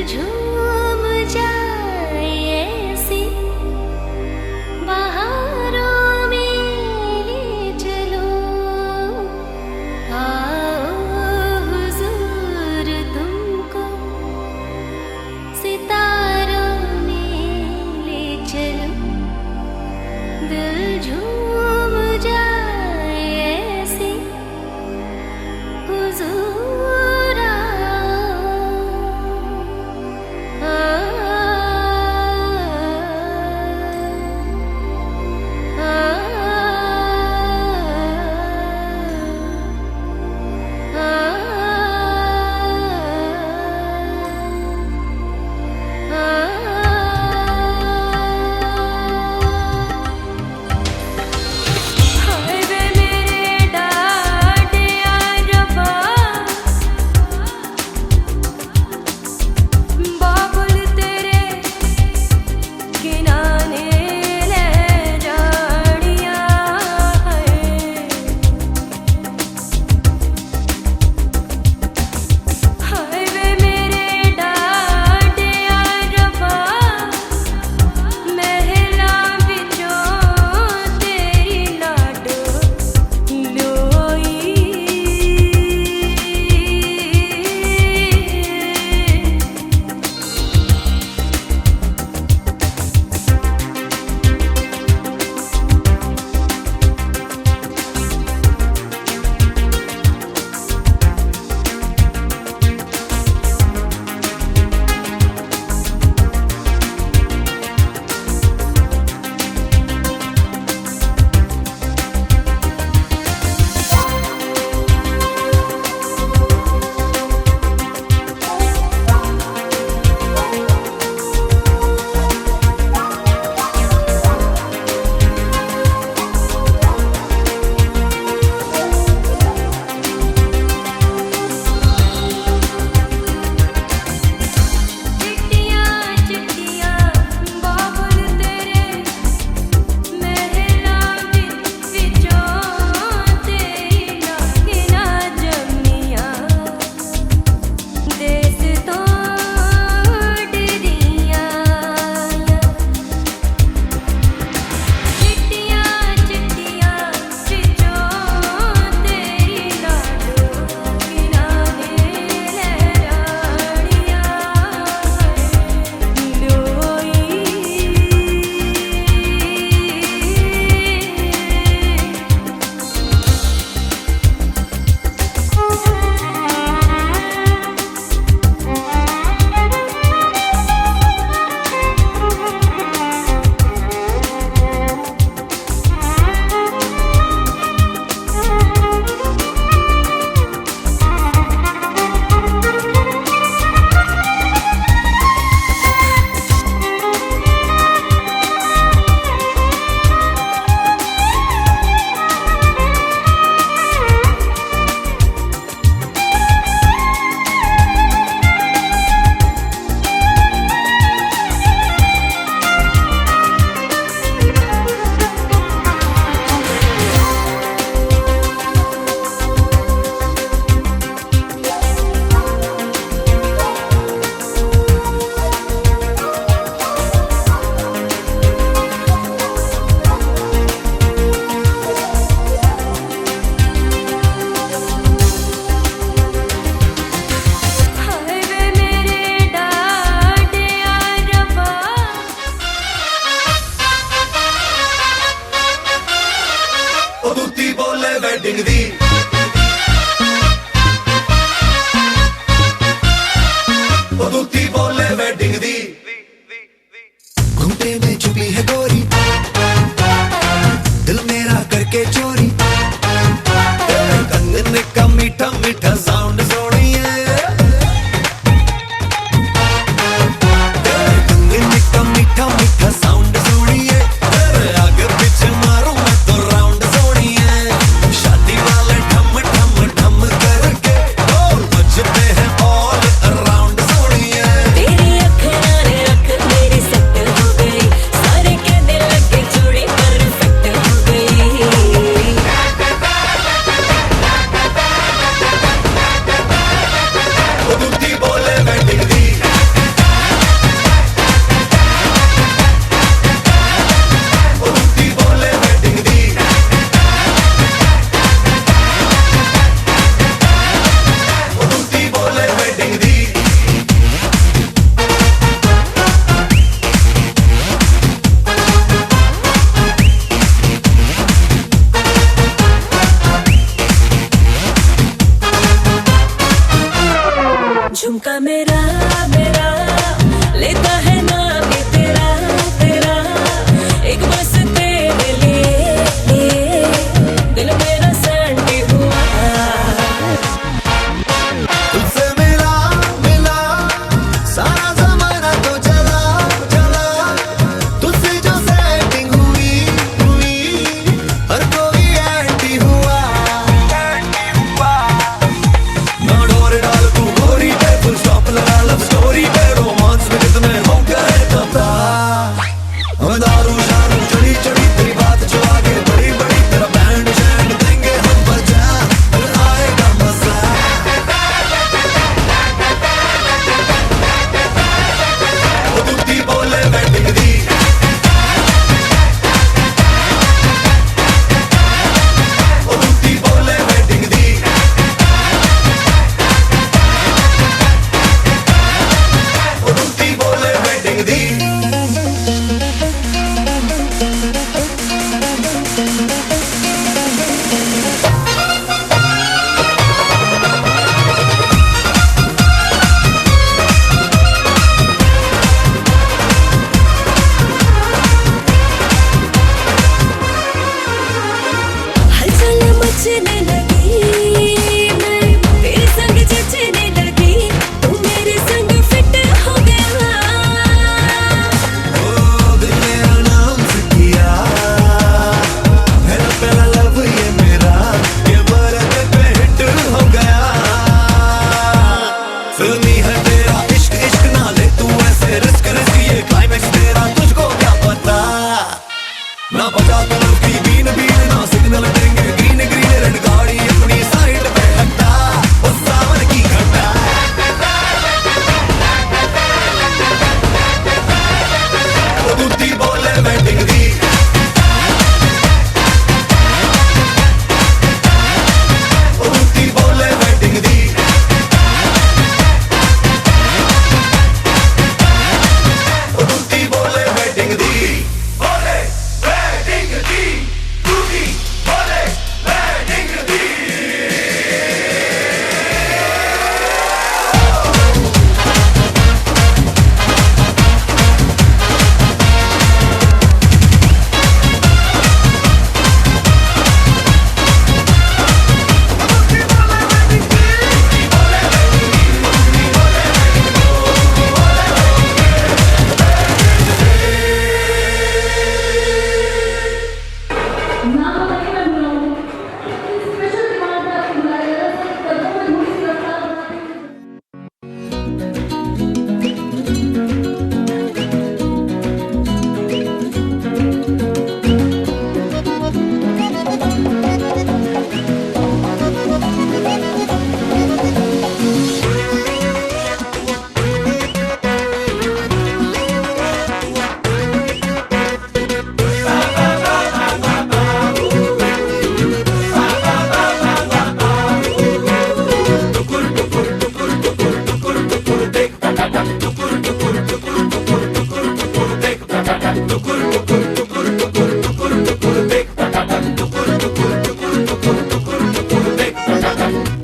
झूम जाए ऐसी बहारों में ले चलो। आओ हुजूर तुमको सितारों में ले चलो। दिल झूम जाए ऐसी हुजूर आओ। झुमका मेरा मेरा लेता है नाम ये तेरा तेरा, एक बस तेरे लिए दिल मेरा सैंडी हुआ। तुझसे मिला मिला सारा ज़माना तो चला चला, तुझसे जो सेटिंग हुई हुई हर कोई एंटी हुआ। ना डोर डाल तू गोरी पे, फुल स्टॉप लगा लव स्टोरी पे, रोमांस में कितने हो गए तब हमें दारू शारू चढ़ी चढ़ी तेरी बात जो आगे बड़ी बड़ी, तेरा बैंड शैंड देंगे हम बजा, फिर आएगा मजा। वो दूती बोले वेडिंग दी, वो दूती बोले वेडिंग दी, वो दूती बोले वेडिंग दी। हलचल मचने लगी, मैं तेरे संग जचने लगी, तू मेरे संग फिट हो गया। ओ दिल ने अनाउंस किया, मेरा पहला लव ये मेरा, ये बरत पे हिट हो गया। फिल्मी है तेरा इश्क इश्क, ना ले तू ऐसे रिस्क रिस्क, ये क्लाइमेक्स तेरा तुझको क्या पता। ना बजा तू लव की बीन बीन, ना सिग्नल देंगे ग्रीन ग्रीन, रेड गाड़ी अपनी साइड पे हटा, वो सावन की घटा। वो दूती बोले वेडिंग दी, वो दूती बोले वेडिंग दी, वो दूती बोले वेडिंग दी, बोले वेडिंग दी, दूती बोले वेडिंग दी।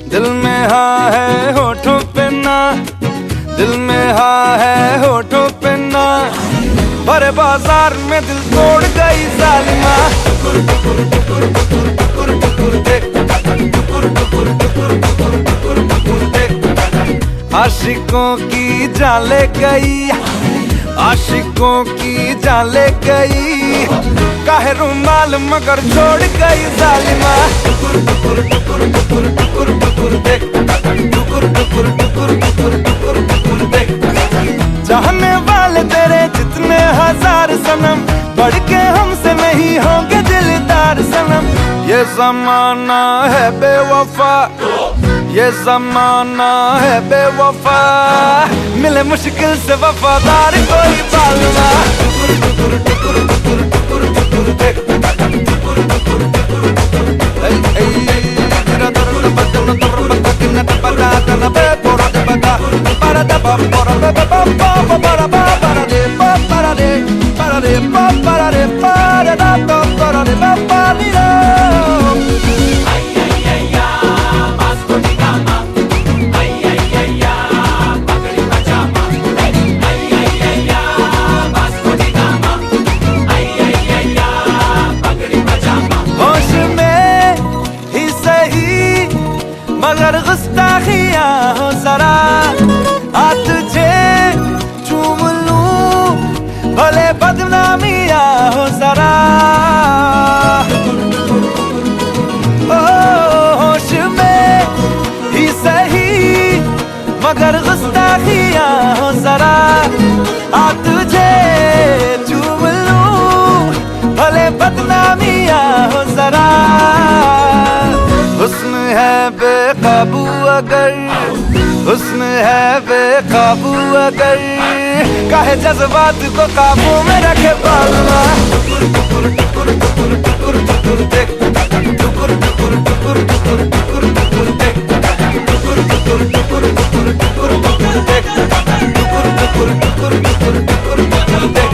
दिल में हाँ है होठों पे ना, दिल में हाँ है होठों पे ना, भरे बाजार में दिल तोड़ गई जालिमा। आशिकों की जान ले गई, आशिकों की जान ले गई, काहे रुमाल मगर छोड़ गई जालिमा। चाहने वाले तेरे जितने हजार सनम, बढ़ के हमसे नहीं होंगे दिलदार सनम। ये जमाना है बेवफा, ये जमाना है बेवफा, मिले मुश्किल से वफादार कोई बालवा। अगर गुस्ताखियां हो जरा आ तुझे चूम लूं भले बदनामियां हो जरा हुस्न है बेकाबू अगर हुस्न है बेकाबू अगर काहे जज्बात को काबू में रखे पालना टुकुर टुकुर टुकुर टुकुर टुकुर देख टुकुर टुकुर टुकुर टुकुर टुकुर टुकुर देख टुकुर टुकुर टुकुर टुकुर टुकुर टुकुर देख टुकुर टुकुर टुकुर टुकुर टुकुर टुकुर देख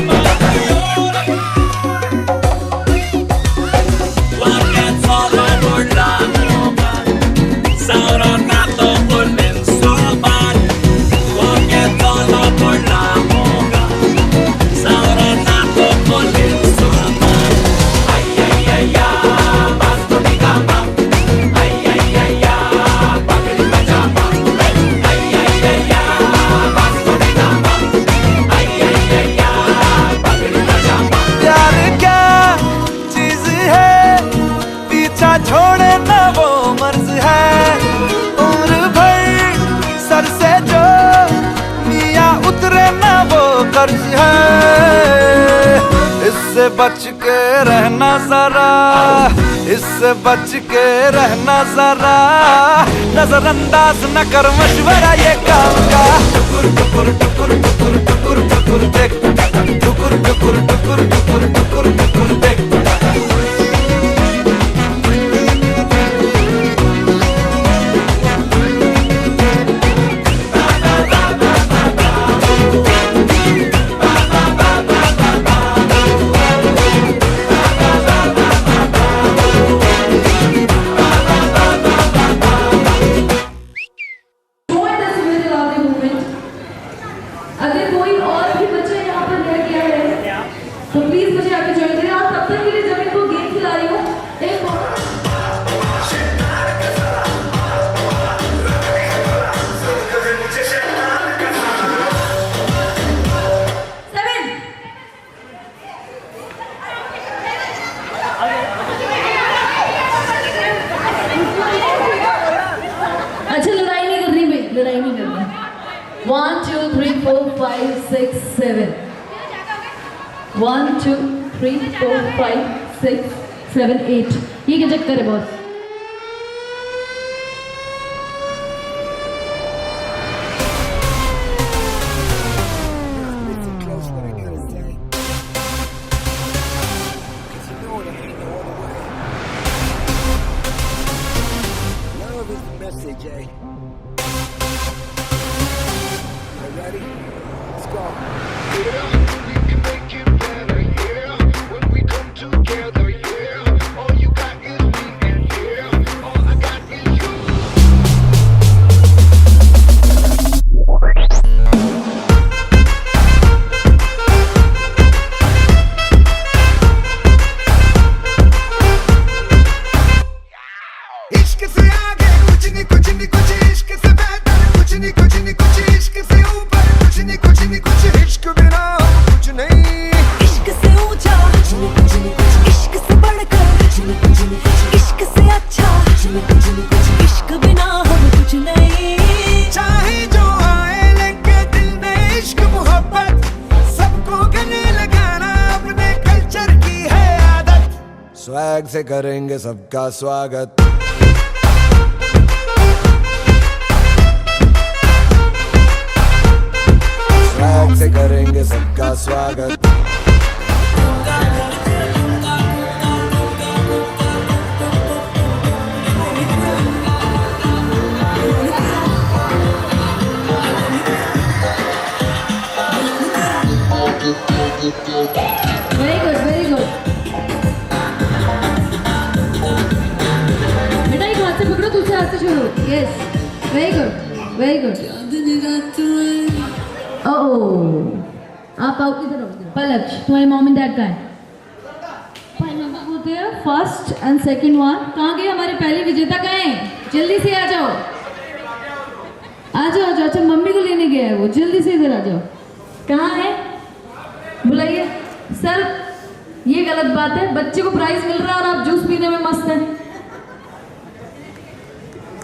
छोड़े ना वो मर्ज है उम्र भर सर से जो मिया उतरे ना वो कर्ज है इससे बच के रहना जरा इससे बच के रहना जरा नजरअंदाज न कर मशवरा ये काम का टुकुर टुकुर टुकुर टुकुर टुकुर टुकुर देख टुकुर टुकुर टुकुर टुकुर टुकुर टुकुर देख अगर कोई और भी बच्चा यहाँ पर रह गया है तो प्लीज मुझे आके ज्वाइन करें और तब तक के लिए जब इनको गेम खिला रही हूँ एक अच्छा लड़ाई नहीं करनी भाई लड़ाई नहीं करनी 1 2 3 4 5 6 7 1 2 3 4 5 6 7 8 ये क्या चक्कर है बॉस स्वैग से करेंगे सबका स्वागत स्वैग से करेंगे सबका स्वागत वेरी गुड वेरी गुड बेटा एक हाथ से पकड़ो दूसरे हाथ से छोड़ो yes very good very good oh आप आओ किधर आओ पलक तुम्हारे मॉम एंड डैड का है होते हैं फर्स्ट एंड सेकंड वन कहाँ गए हमारे पहले विजेता कहाँ हैं जल्दी से आ जाओ आ जाओ अच्छा मम्मी को लेने गया है वो जल्दी से इधर आ जाओ कहाँ है बुलाइए सर ये गलत बात है बच्चे को प्राइज मिल रहा है और आप जूस पीने में मस्त हैं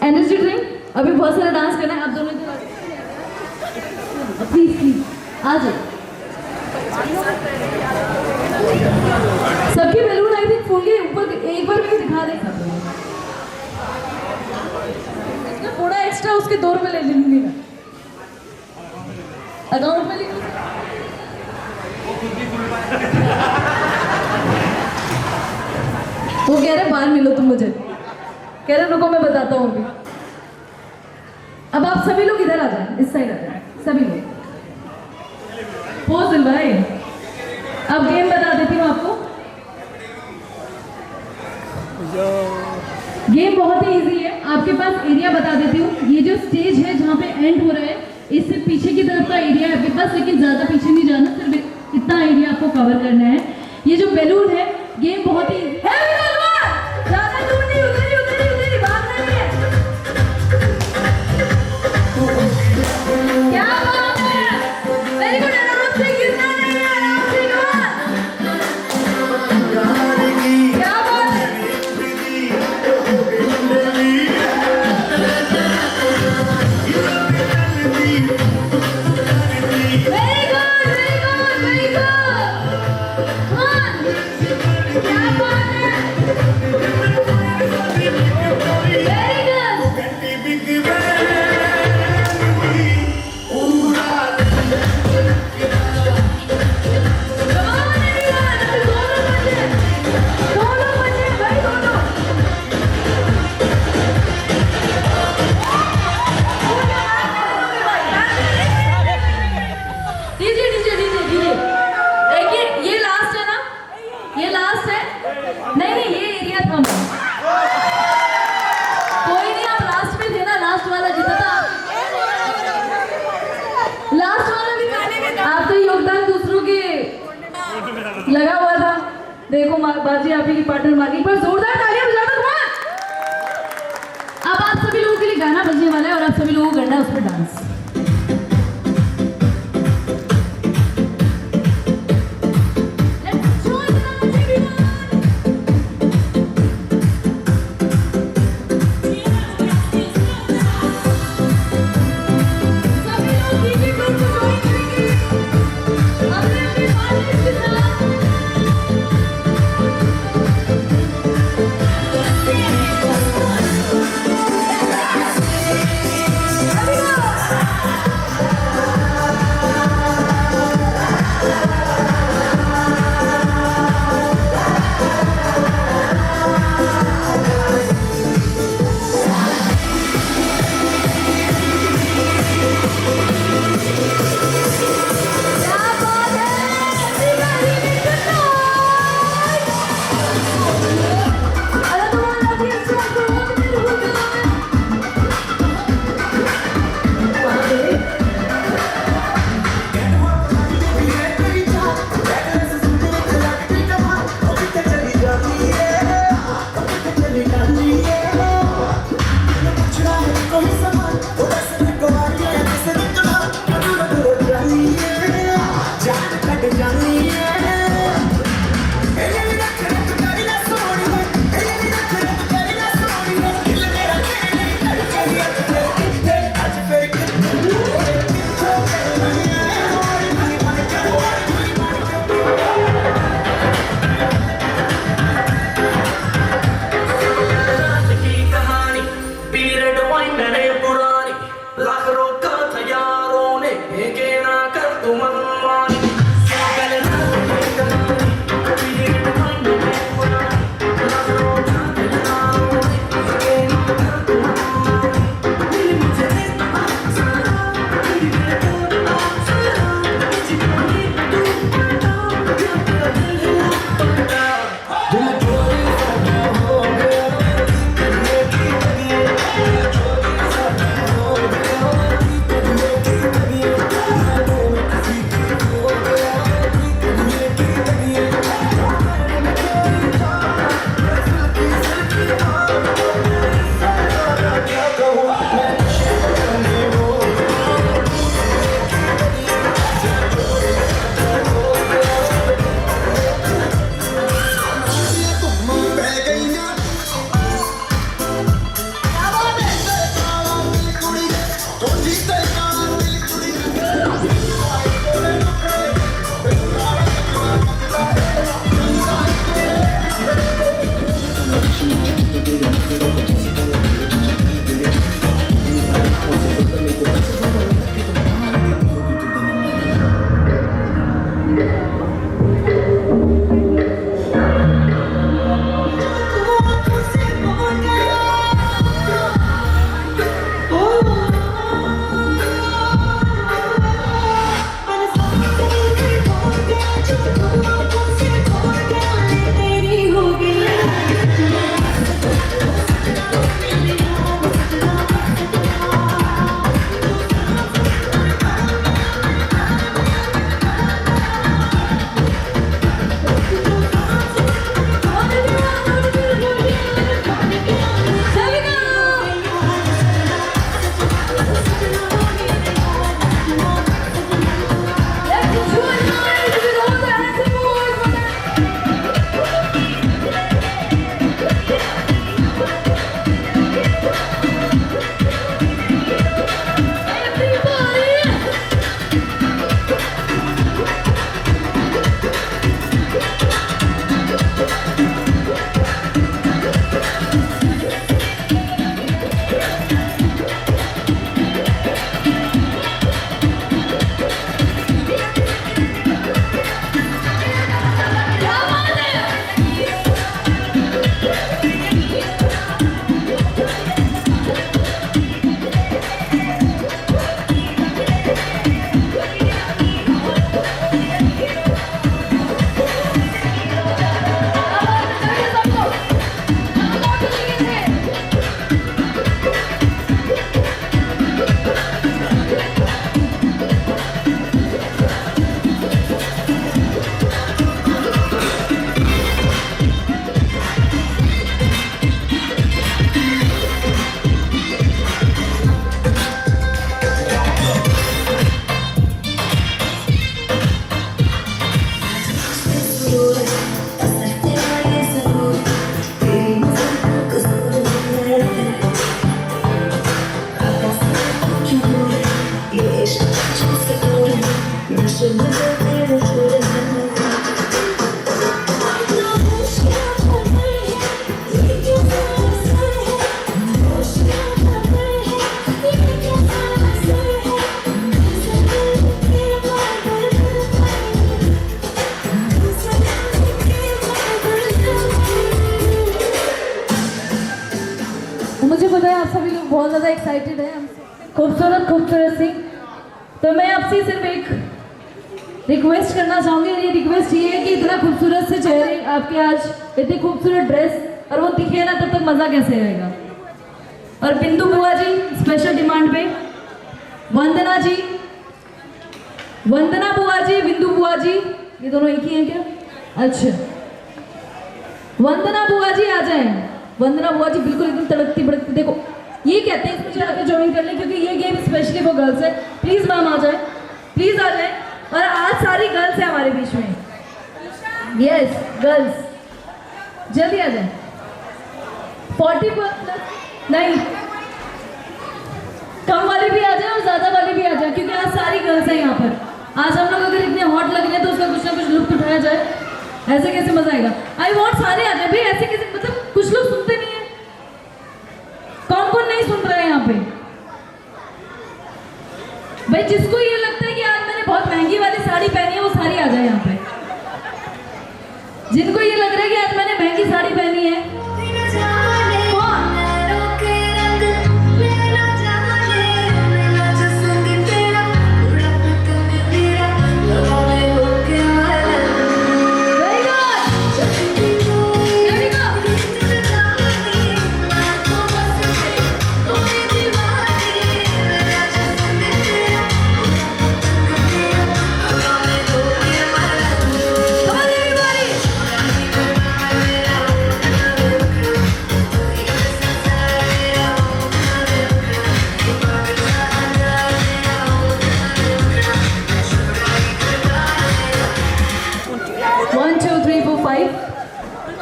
एनर्जी ड्रिंक अभी बहुत सारा डांस करना है आप दोनों इधर प्लीज प्लीज आ जाओ। सबके बैलून आई थिंक फूल के ऊपर एक बार भी दिखा दे। इसका थोड़ा एक्स्ट्रा उसके 2 रुपए ले लेंगे ना, अकाउंट में लिख। वो कह रहे बाहर मिलो तुम मुझे, कह रहे रुको मैं बताता हूँ अभी। अब आप सभी लोग इधर आ जाए, इस साइड आ जाए सभी लोग। पोज भाई, अब गेम बता देती हूँ आपको। गेम बहुत ही इजी है, आपके पास एरिया बता देती हूँ। ये जो स्टेज है जहाँ पे एंड हो रहा है, इससे पीछे की तरफ का एरिया है आपके पास, लेकिन ज्यादा पीछे नहीं जाना, सिर्फ इतना एरिया आपको कवर करना है। ये जो बैलून है, गेम बहुत ही ज्यादा दूर नहीं, उधर ही भागना नहीं है। क्या बात है, वेरी गुड। आराम से गिरना नहीं है, आराम से क्या बात है। Very good, very good, very good. क्या बात है, वेरी गुड। लगा हुआ था, देखो बाजी आप ही की पार्टनर मार्किंग पर जोरदार तालियां बजा दो। अब आप सभी लोगों के लिए गाना बजने वाला है और आप सभी लोगों को करना है उस पर डांस। Let's go! सुन ले तेरे सुर है ना होशियार खबर है ये क्या असर है होशियार खबर है ये क्या असर है सनम के बादल सनम के बादल मुझे पता है आप सभी लोग बहुत ज़्यादा एक्साइटेड हैं खूबसूरत सिंह। तो मैं आपसे सिर्फ एक रिक्वेस्ट करना चाहूँगी। ये रिक्वेस्ट ये है कि इतना खूबसूरत से चेहरे आपके आज, इतनी खूबसूरत ड्रेस और वो दिखे ना, तब तक मज़ा कैसे आएगा। और बिंदु बुआ जी स्पेशल डिमांड पे, वंदना जी, वंदना बुआ जी, बिंदु बुआ जी, ये दोनों एक ही हैं क्या? अच्छा, वंदना बुआ जी आ जाए। वंदना बुआ जी बिल्कुल एकदम तड़कती भड़कती, देखो ये कहते हैं इसमें आके ज्वाइन कर लें क्योंकि ये गेम स्पेशली फॉर गर्ल्स है। प्लीज़ मैम आ जाए, प्लीज़ आ जाए। और आज सारी गर्ल्स हैं हमारे बीच में। यस गर्ल्स, जल्दी आ जाए। 40+ नहीं, कम वाले भी आ जाए और ज़्यादा वाले भी आ जाए क्योंकि आज सारी गर्ल्स हैं यहाँ पर। आज हम लोग अगर इतने हॉट लग रहे हैं तो उसका कुछ ना कुछ लुत्फ उठाया जाए। ऐसे कैसे मजा आएगा? आई वॉन्ट सारे आ जाए भाई। ऐसे कैसे, मतलब कुछ लोग सुनते नहीं है। कौन कौन नहीं सुन रहा है यहाँ पे? भाई जिसको ये लगता है कि आज मैंने बहुत महंगी वाली साड़ी पहनी है वो सारी आ जाए यहाँ पे। जिनको ये लग रहा है कि आज मैंने महंगी साड़ी पहनी है, कौन?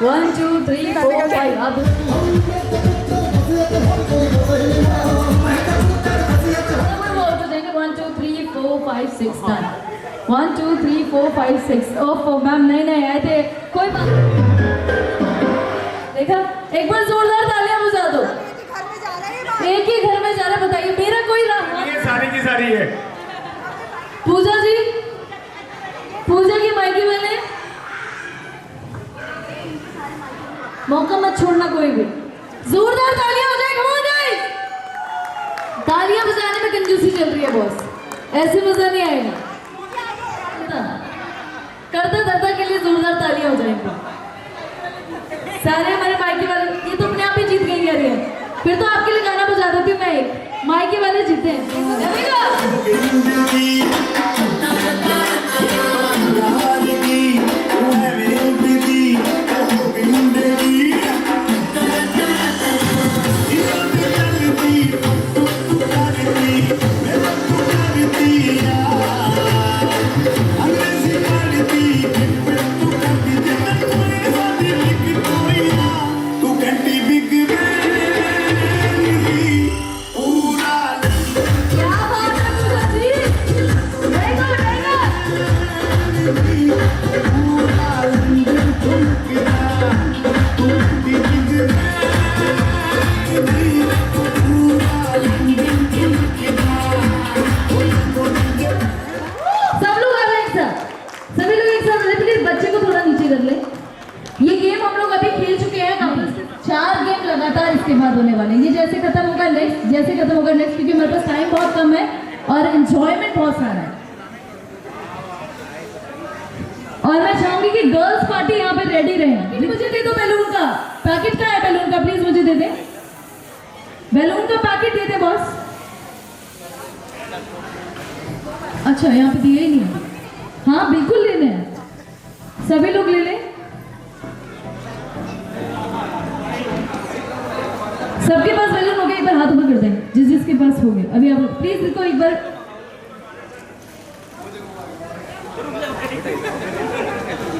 One, two, three, four, five. अब 1, 2, 3, 4, 5, 6 done. 1, 2, 3, 4, 5, 6. ओह मैम नहीं आए थे, कोई बात। देखा, एक बार जोरदार तालियां बजा दो। एक ही घर में जा रहा, बताइए मेरा कोई राम। ये सारी की सारी है। पूजा जी, पूजा की मायके वाले, मौका मत छोड़ना कोई भी। जोरदार तालियां हो जाए, कम हो जाए। तालियां बजाने में कंजूसी चल रही है बॉस, ऐसे मजा नहीं आएगा। करता धरता के लिए जोरदार तालियां हो जाएंगी। सारे हमारे मायके वाले, ये तो अपने आप ही जीत गई यार। ये फिर तो आपके लिए गाना बजा देती हूँ मैं एक। मायके वाले जीते हैं। इसके बाद होने वाले, ये जैसे खत्म होगा नेक्स्ट, जैसे खत्म होगा नेक्स्ट, क्योंकि मेरे पास टाइम बहुत कम है और एंजॉयमेंट बहुत सारा है। और मैं चाहूंगी कि गर्ल्स पार्टी यहाँ पे रेडी रहे। मुझे दे दो बैलून का पैकेट। का है बैलून का? प्लीज मुझे दे दे बैलून का पैकेट, दे दे बॉस। अच्छा यहाँ पे दिए ही नहीं है। हाँ बिल्कुल लेने हैं, सभी लोग ले लें। सबके पास बैलून हो गए? एक बार हाथ ऊपर कर दें जिस जिसके पास हो गए। अभी आप प्लीज इसको एक बार,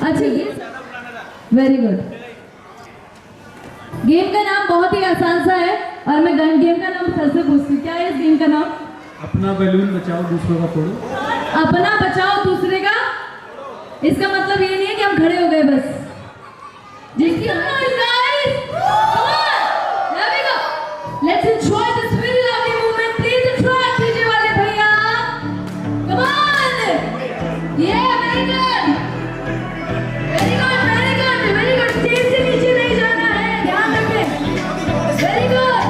अच्छा ये वेरी गुड। गेम का नाम बहुत ही आसान सा है और मैं गेम का नाम सर से पूछती हूँ, क्या है इस गेम का नाम? अपना बैलून बचाओ दूसरों का तोड़ो। अपना बचाओ दूसरे का, इसका मतलब ये नहीं है कि हम खड़े हो गए बस। जिसकी Let's enjoy this very lovely moment. Please enjoy DJ वाले भैया. Come on. Yeah, very good. Very good, very good, very good. Stage से नीचे नहीं जाना है, ध्यान रखें. Very good.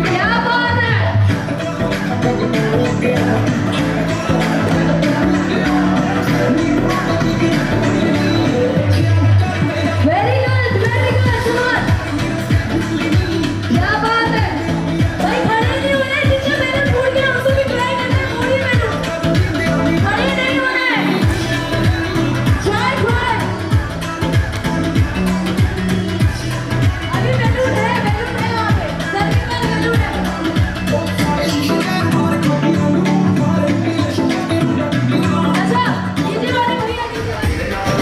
क्या बात है? Very good, very good. Come on. क्या बात है? भाई खड़े नहीं होने, जिससे मैंने फूट गया उसको भी ट्राई करना है, मोड़ी में लो. खड़े नहीं होने. Try. अभी बैलून है वहाँ पे. सर्किट में बैलून है. अच्छा, डीजे वाले भैया, डीजे वाले.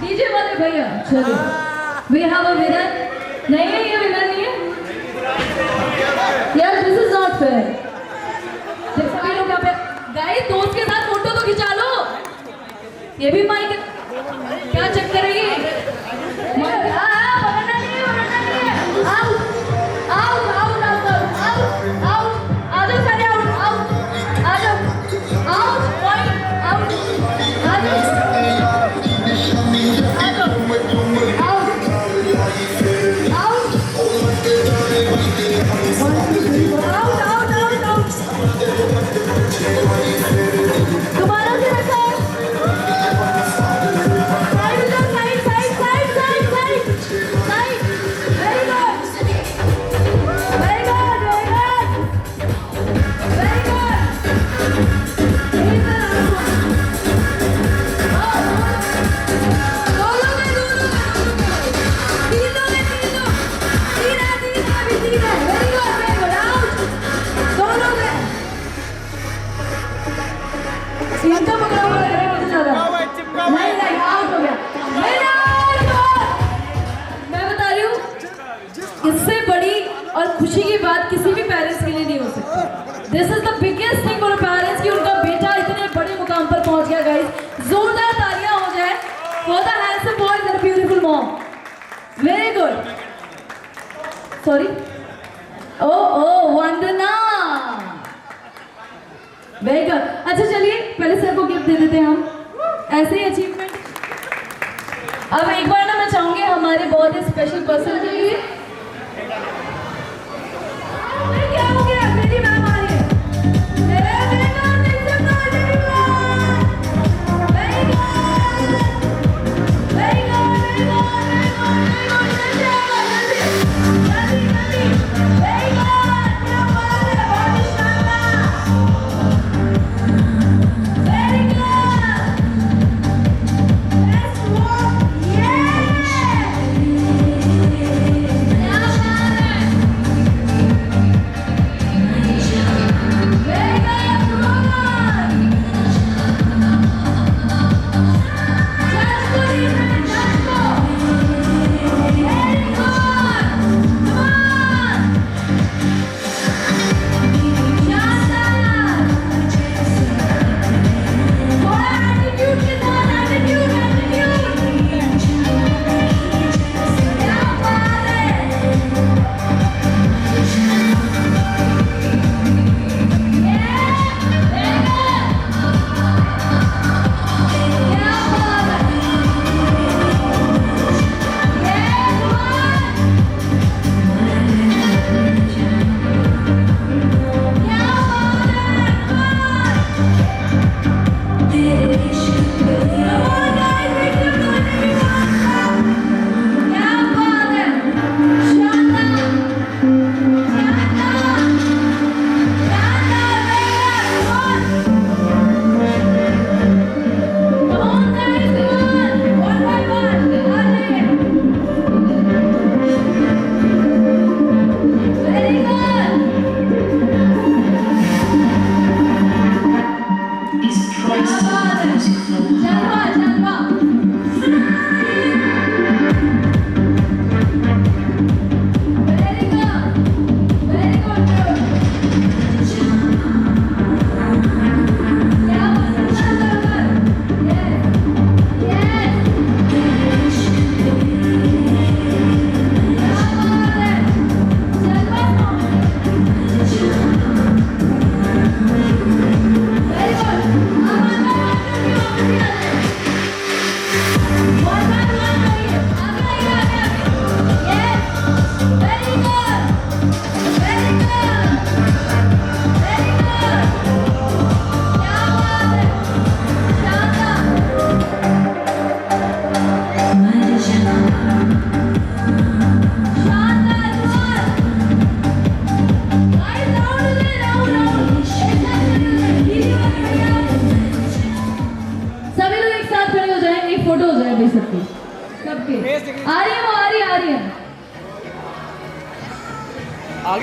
डीजे वाले भैया चलो, we have a winner. नहीं है ये विनर नहीं है यार, दिस इज नॉट फेयर. सभी लोग यहाँ पे गाइस दोस्त के साथ फोटो तो खिंचा लो. ये भी माइक क्या चक्कर है ये? पकड़ना नहीं है. Out out out out out out. आ जाओ सारे, आउट आउट आ जाओ. Out point out. आ जाओ आउट आउट आउट. दोबारा से रखो. Side side side side side side side. Very good, very good, very good, very मैं बता रही हूँ, इससे बड़ी और खुशी की बात किसी भी पेरेंट्स के लिए नहीं हो सकती. This is the biggest thing for parents कि उनका बेटा इतने बड़े मुकाम पर पहुंच गया. गाइस जोरदार तालियां हो जाए for the handsome boys and beautiful mom. Very good. Sorry. Oh Vandana. Very good. अच्छा चलिए पहले सर को गिफ्ट दे देते हैं हम, ऐसे ही अचीवमेंट. अब एक बार ना मैं चाहूंगी हमारे बहुत ही स्पेशल पर्सन के लिए. क्या हो गया? मेरी मैम आ रही है. Yeah!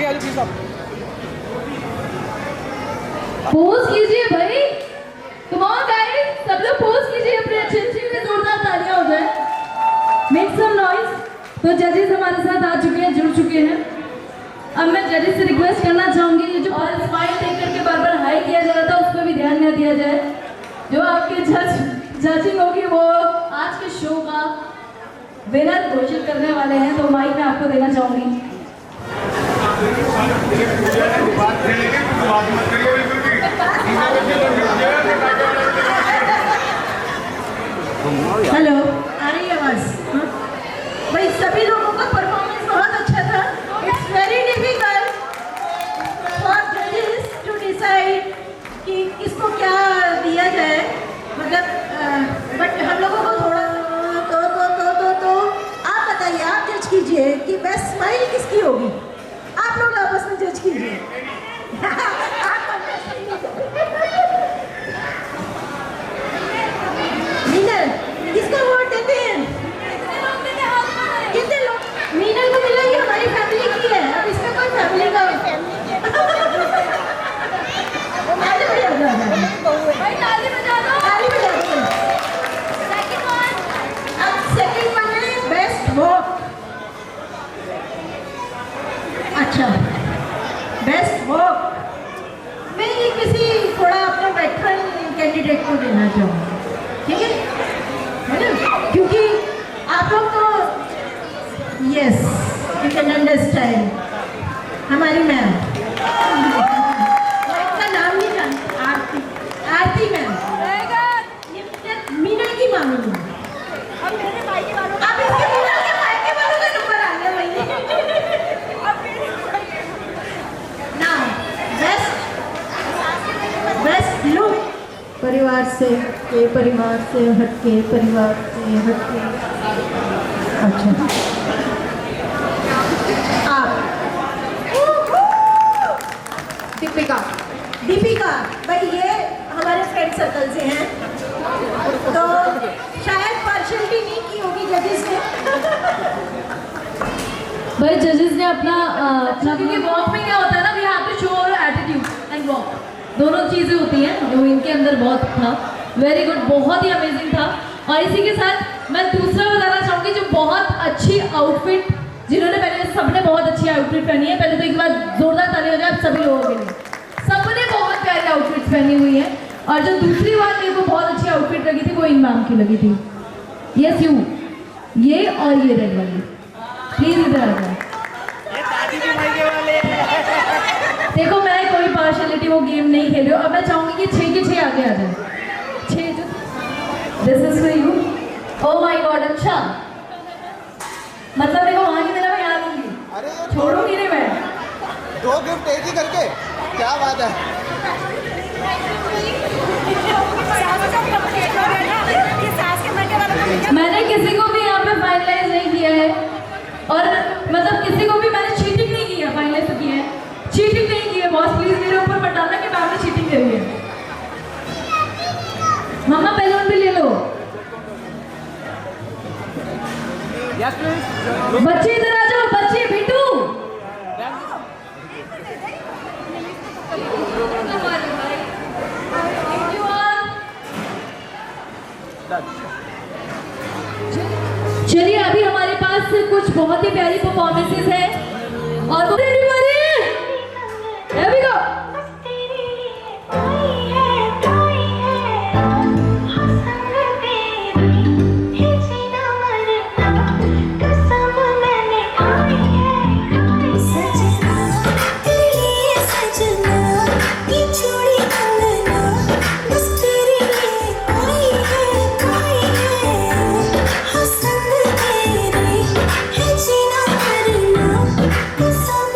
जाओ प्लीज आप। पोज कीजिए भाई, कम ऑन गाइस, सब लोग पोज कीजिए अपने अच्छे में, जोरदार तालियां हो जाए, मेक सम नॉइज। तो जजेस हमारे साथ आ चुके हैं, जुड़ चुके हैं। अब मैं जजेस से रिक्वेस्ट करना चाहूंगी, ये जो और स्माइल देख करके बार बार हाई किया जा रहा था, उस पर भी ध्यान न दिया जाए। जो आपके जजिंग होगी वो आज के शो का विनर घोषित करने वाले हैं, तो माइक मैं आपको देना चाहूंगी। हेलो, आ रही है आवाज? हाँ? भाई सभी लोगों का परफॉर्मेंस बहुत अच्छा था। इट्स वेरी डिफिकल्ट फॉर जजेस टू डिसाइड कि किसको क्या दिया जाए, मतलब बट हम लोगों को थोड़ा तो आप बताइए, आप जज कीजिए कि बेस्ट स्माइल किसकी होगी। आप लोग आपस में जज कीजिए। मीनल, किसको वोट देते हैं? कितने लोग? मीनल को मिला, ये हमारी फैमिली की है। अब इसमें कोई फैमिली का ताली बजा दो, ताली बजा दो। अब सेकंड वन है बेस्ट वॉक। अच्छा, बेस्ट वॉक मैं ये किसी थोड़ा अपने वेटरन कैंडिडेट को देना चाहूँगी, ठीक है ना? क्योंकि आप लोग तो यस यू कैन अंडरस्टैंड। हमारी मैम, का नाम नहीं जानती, आरती, आरती मैम, मीनल की मामी है। अब इसके मीनल के मायके वालों का नंबर आ गया भाई। ना बेस्ट लुक, परिवार से हटके, परिवार से हटके। अच्छा, आप दीपिका भाई, ये हमारे फ्रेंड सर्कल से हैं, तो शायद पार्शलिटी नहीं की होगी जजेस ने। भाई जजेस ने अपना क्योंकि वॉक में क्या होता है ना, we have to show our attitude and walk, दोनों चीज़ें होती हैं, जो इनके अंदर बहुत था। वेरी गुड, बहुत ही अमेजिंग था। और इसी के साथ मैं दूसरा बताना चाहूँगी, जो बहुत अच्छी आउटफिट, जिन्होंने पहले, सबने बहुत अच्छी आउटफिट पहनी है। पहले तो एक बार जोरदार ताली हो जाए आप सभी लोगों के लिए। सबने बहुत प्यारी आउटफिट पहनी हुई है। और जो दूसरी बार मेरे को बहुत अच्छी आउटफिट लगी थी, वो इन मैम की लगी थी। यस यू, ये और ये रेड वाली, प्लीज इधर आ जाओ। देखो मैं कोई पार्शलिटी वो गेम नहीं खेल रही हूँ। अब मैं चाहूंगी कि 6 के 6 आगे आ जाए। 6 जो this is for you. Oh my God, अच्छा मतलब देखो वहाँ की तरह मैं यहाँ दूंगी, छोड़ूंगी नहीं मैं। 2 गिफ्ट एक ही करके, क्या बात है। मैंने किसी को भी यहाँ पे फाइनलाइज नहीं किया है, और मतलब किसी को भी मैंने चीटिंग नहीं की है, फाइनलाइज किया है, चीटिंग नहीं की है। बॉस प्लीज मेरे ऊपर मत डालना कि मैंने चीटिंग करी है। मम्मा बैलून भी ले लो। Yes please. बच्चे इधर आ जाओ, बच्चे बिट्टू। चलिए अभी हमारे पास कुछ बहुत ही प्यारी परफॉर्मेंसेस हैं, और वो Here we go. सब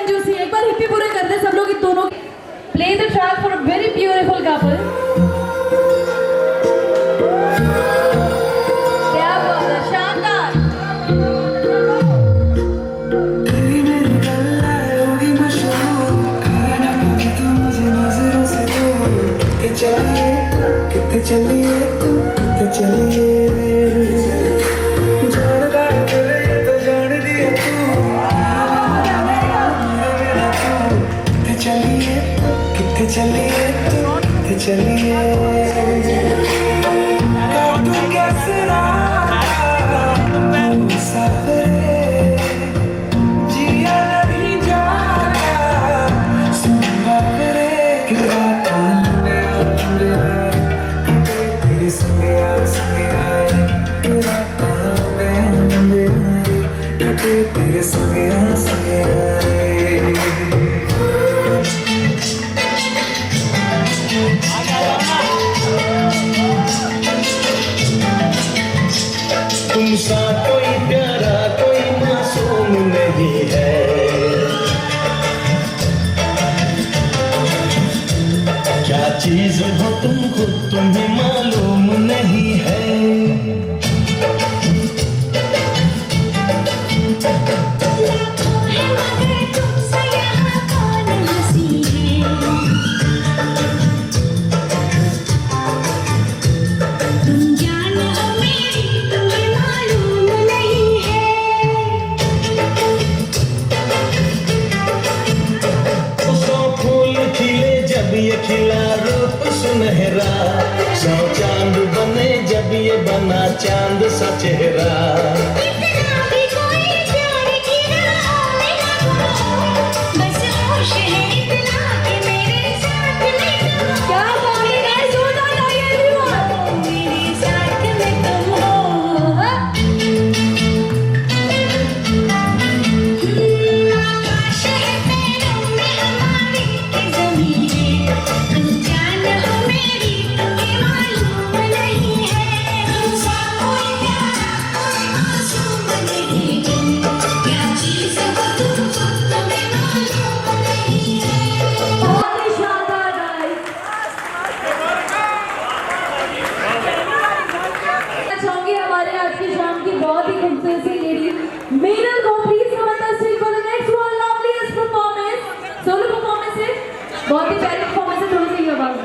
कंजूसी है। एक बार हिप्पी पूरे कर दे सब लोग इन दोनों। Play the track for a very beautiful couple. क्या बात है, शानदार। चलिए तो चलिए जान गए तो जान दिया तू चलिए कितने चलिए तो चलिए तू कैसे जिया नहीं जाता सुनवा रे कि तेरे संगे तुमसा कोई प्यारा कोई मासूम नहीं है क्या चीज हो तुम खुद तुम्हें मालूम नहीं है ये खिला रूप सुनहरा सौ चांद बने जब ये बना चांद सा चेहरा बहुत ही प्यारी परफॉर्मेंस है। थोड़ी सी आवाज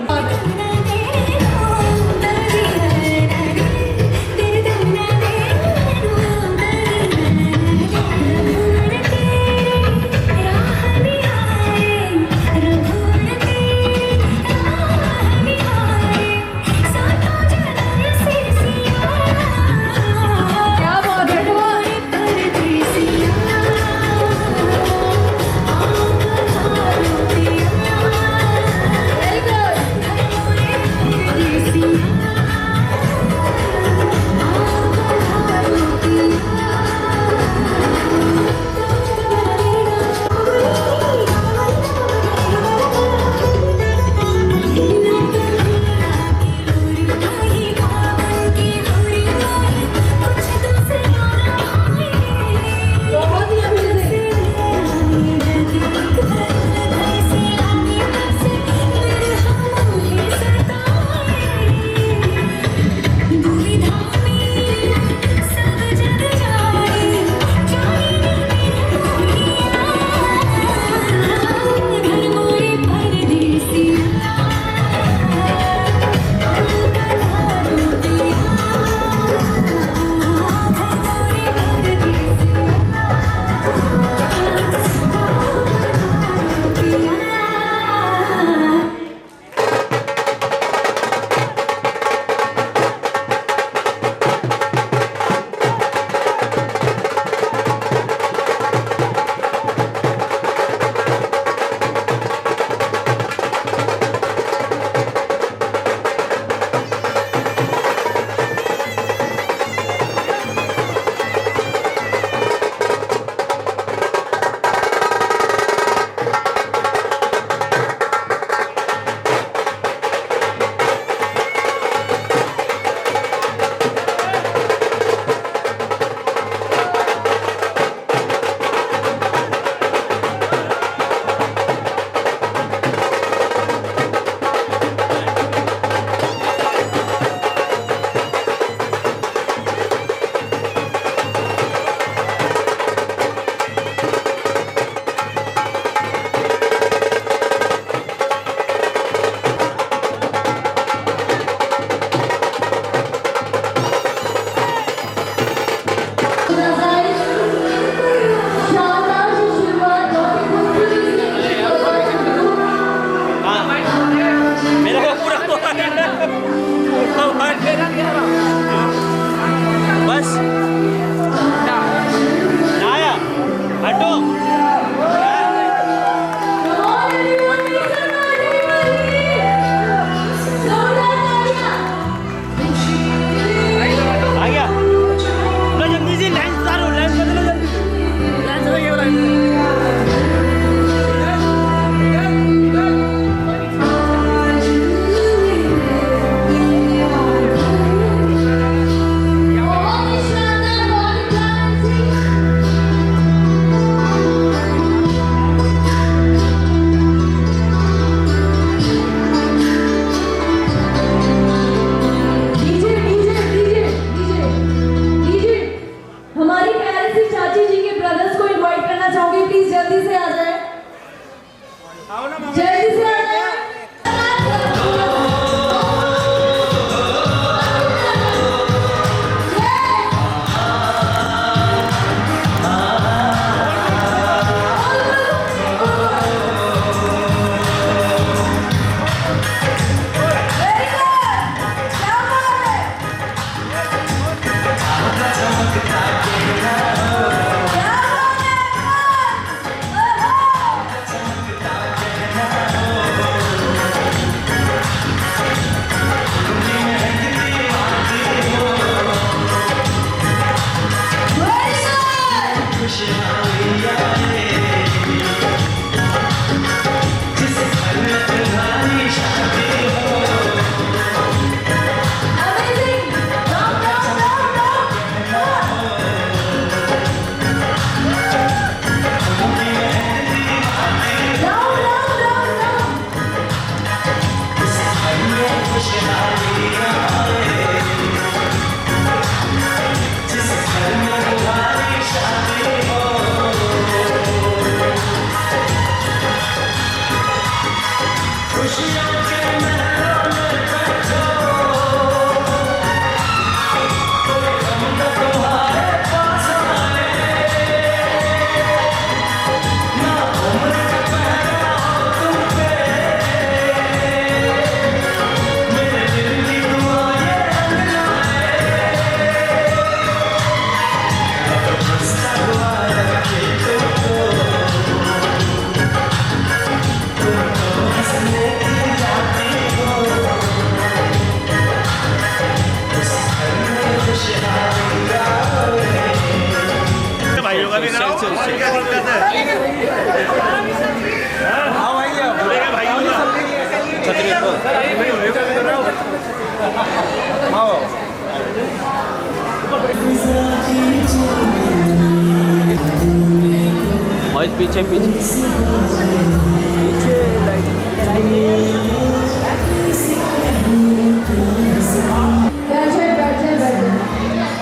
और पीछे पीछे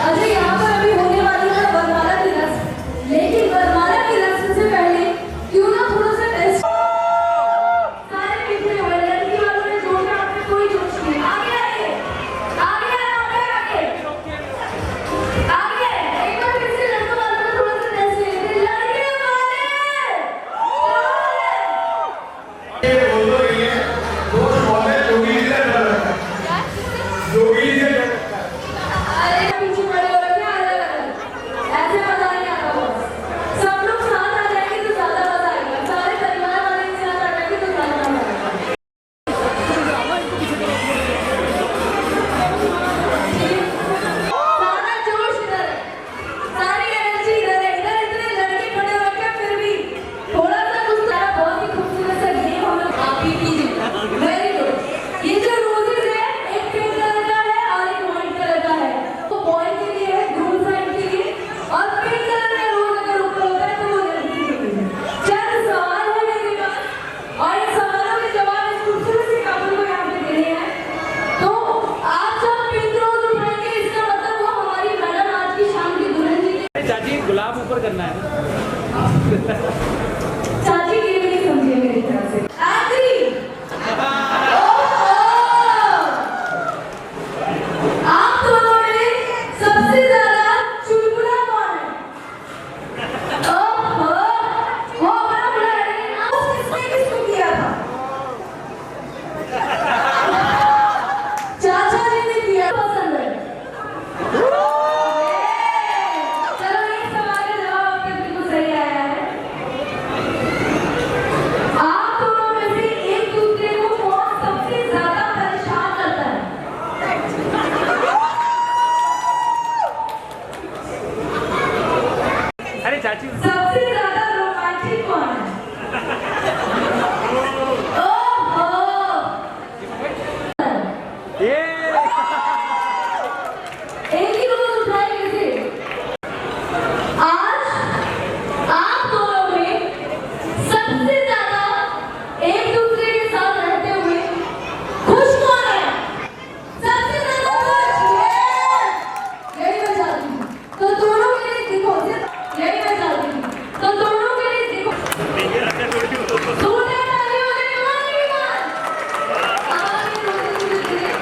अच्छा यहाँ पर अभी होने वाली है वरमाला की रस्म, लेकिन वरमाला की रस्म से पहले क्यों ना थोड़ा सा टेस्ट। सारे पीछे हुए लड़की वालों ने जोश में आपने कोई जोश नहीं। आगे आइए, आगे आगे आगे एक बार फिर से लड़कों वालों ने थोड़ा सा टेस्ट लेते हैं। लड़के अरे पीछे पड़े हो रखे हैं अलग अलग, ऐसे मजा नहीं आता बस। सब लोग साथ आ जाएंगे तो ज्यादा मजा आएगा, सारे परिवार वाले एक साथ आ जाएंगे तो ज्यादा मजा आएगा। सारा जोश इधर है, सारी एनर्जी इधर है। इधर इतने लड़के खड़े हो रखे हैं, फिर भी थोड़ा सा कुछ सारा बहुत ही खूबसूरत सा गेम हम लोग आप ही कीजिए। Very good. ये जो रोजेस है एक पिंक कलर का है और एक व्हाइट कलर का है। तो बॉय के लिए है, ग्रूम साइड के लिए, और पिंक कलर का रोज अगर ऊपर होता है तो वो लड़की के लिए। चंद सवाल है मेरे पास और इन सवालों के जवाब इस खूबसूरत से कपल को यहाँ पे देने हैं। तो आप जब पिंक रोज उठाएंगे इसका मतलब वो हमारी मैडम आज की शाम की दुल्हन जी की। चाची गुलाब ऊपर करना है। चाची के लिए नहीं समझिए मेरी तरफ से। एग्री। आप दोनों में सबसे ज्यादा चुलबुला कौन है? ओहो, वो बड़ा बुरा है, लेकिन आप किसने किसको किया था? चाचा जी ने किया। पसंद है। चलो एक सवाल का जवाब आपका बिल्कुल सही आया है। आप दोनों में से एक दूसरे को कौन सबसे ज्यादा परेशान करता है? अरे चाची सबसे ज्यादा रोमांटिक कौन है? ओहो, एक ही रोज उठाएंगे इसे। आज आप दोनों में सबसे ज्यादा एक दूसरे के साथ रहते हुए खुश कौन है? सबसे ज्यादा खुश। यही मैं चाहती हूँ। तो दोनों के लिए देखो, यही मैं चाहती हूँ। तो दोनों के लिए देखो। सोने वाली हो गई हमारी बात। आगे रोते धीरे धीरे।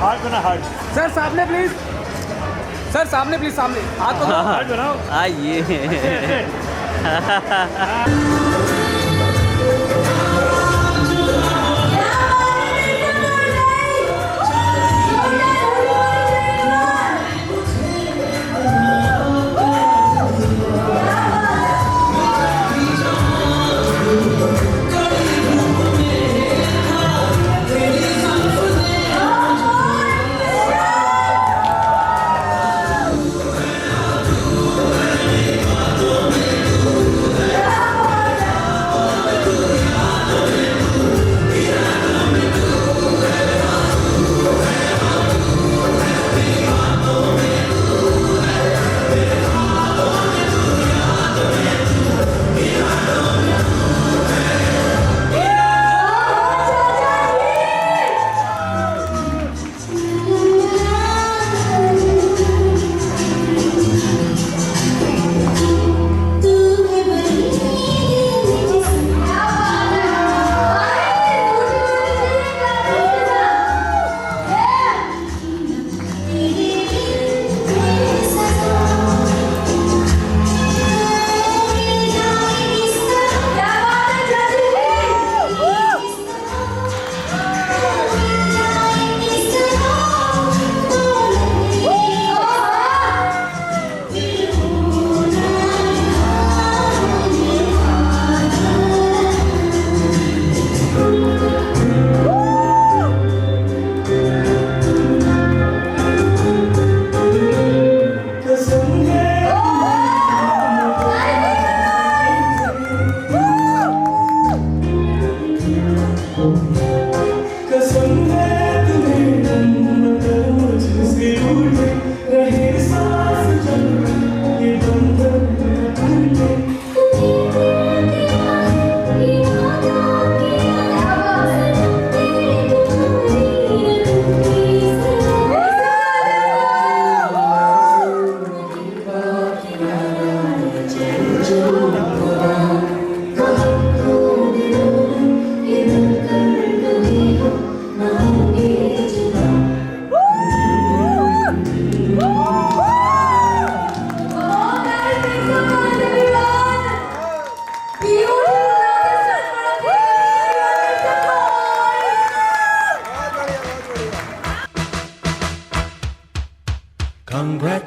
हार्ट बना हार्ट। सर सामने प्लीज, सर सामने प्लीज, सामने हाथ को हार्ट बनाओ। आइए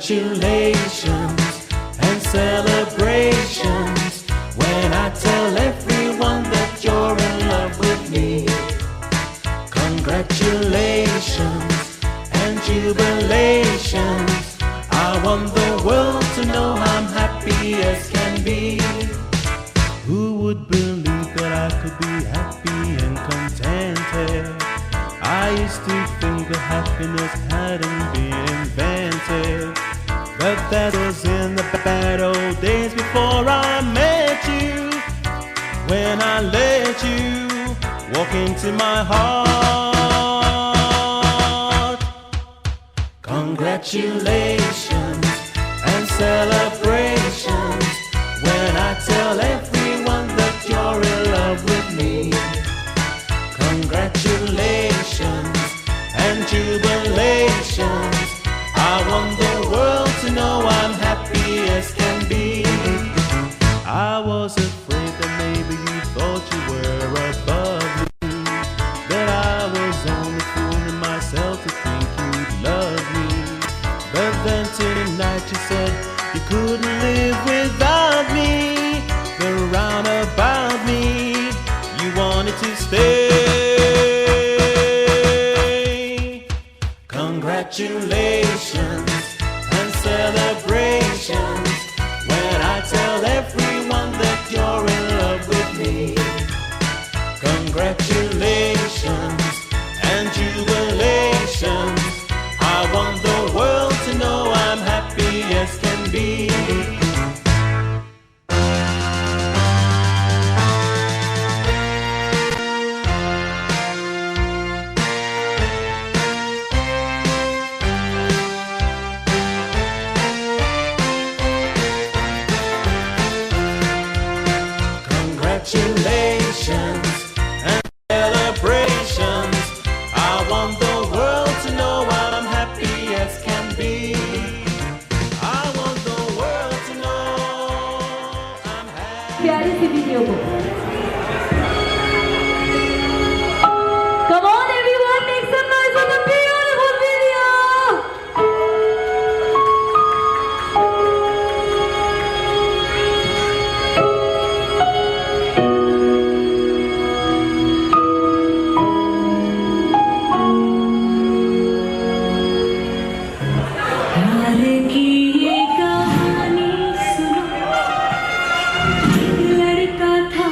Congratulations and celebrations when I tell everyone that you're in love with me. Congratulations and jubilations. I want the world to know I'm happy as can be. Who would believe that I could be happy and contented? I used to think that happiness hadn't been invented, but that was in the bad old days before I met you. When I let you walk into my heart. Congratulations and celebrations when I tell everyone that you're in love with me. Congratulations and jubilations. I want the world to know I'm happy as can be. I was afraid that maybe you thought you were above me, that I was only fooling myself to think you'd love me. But then tonight you said you couldn't live without me. The roundabout me, you wanted to stay. Congratulations and celebrations when I tell everyone that you're in love with me. Congratulations and jubilations. I want the world to know I'm happy as can be. Congratulations and celebrations. I want the world to know I'm happy as can be. I want the world to know I'm happy. प्यारी सी video को Come on everyone, make some noise for the beautiful video. प्यार की ये कहानी सुनो, एक लड़का था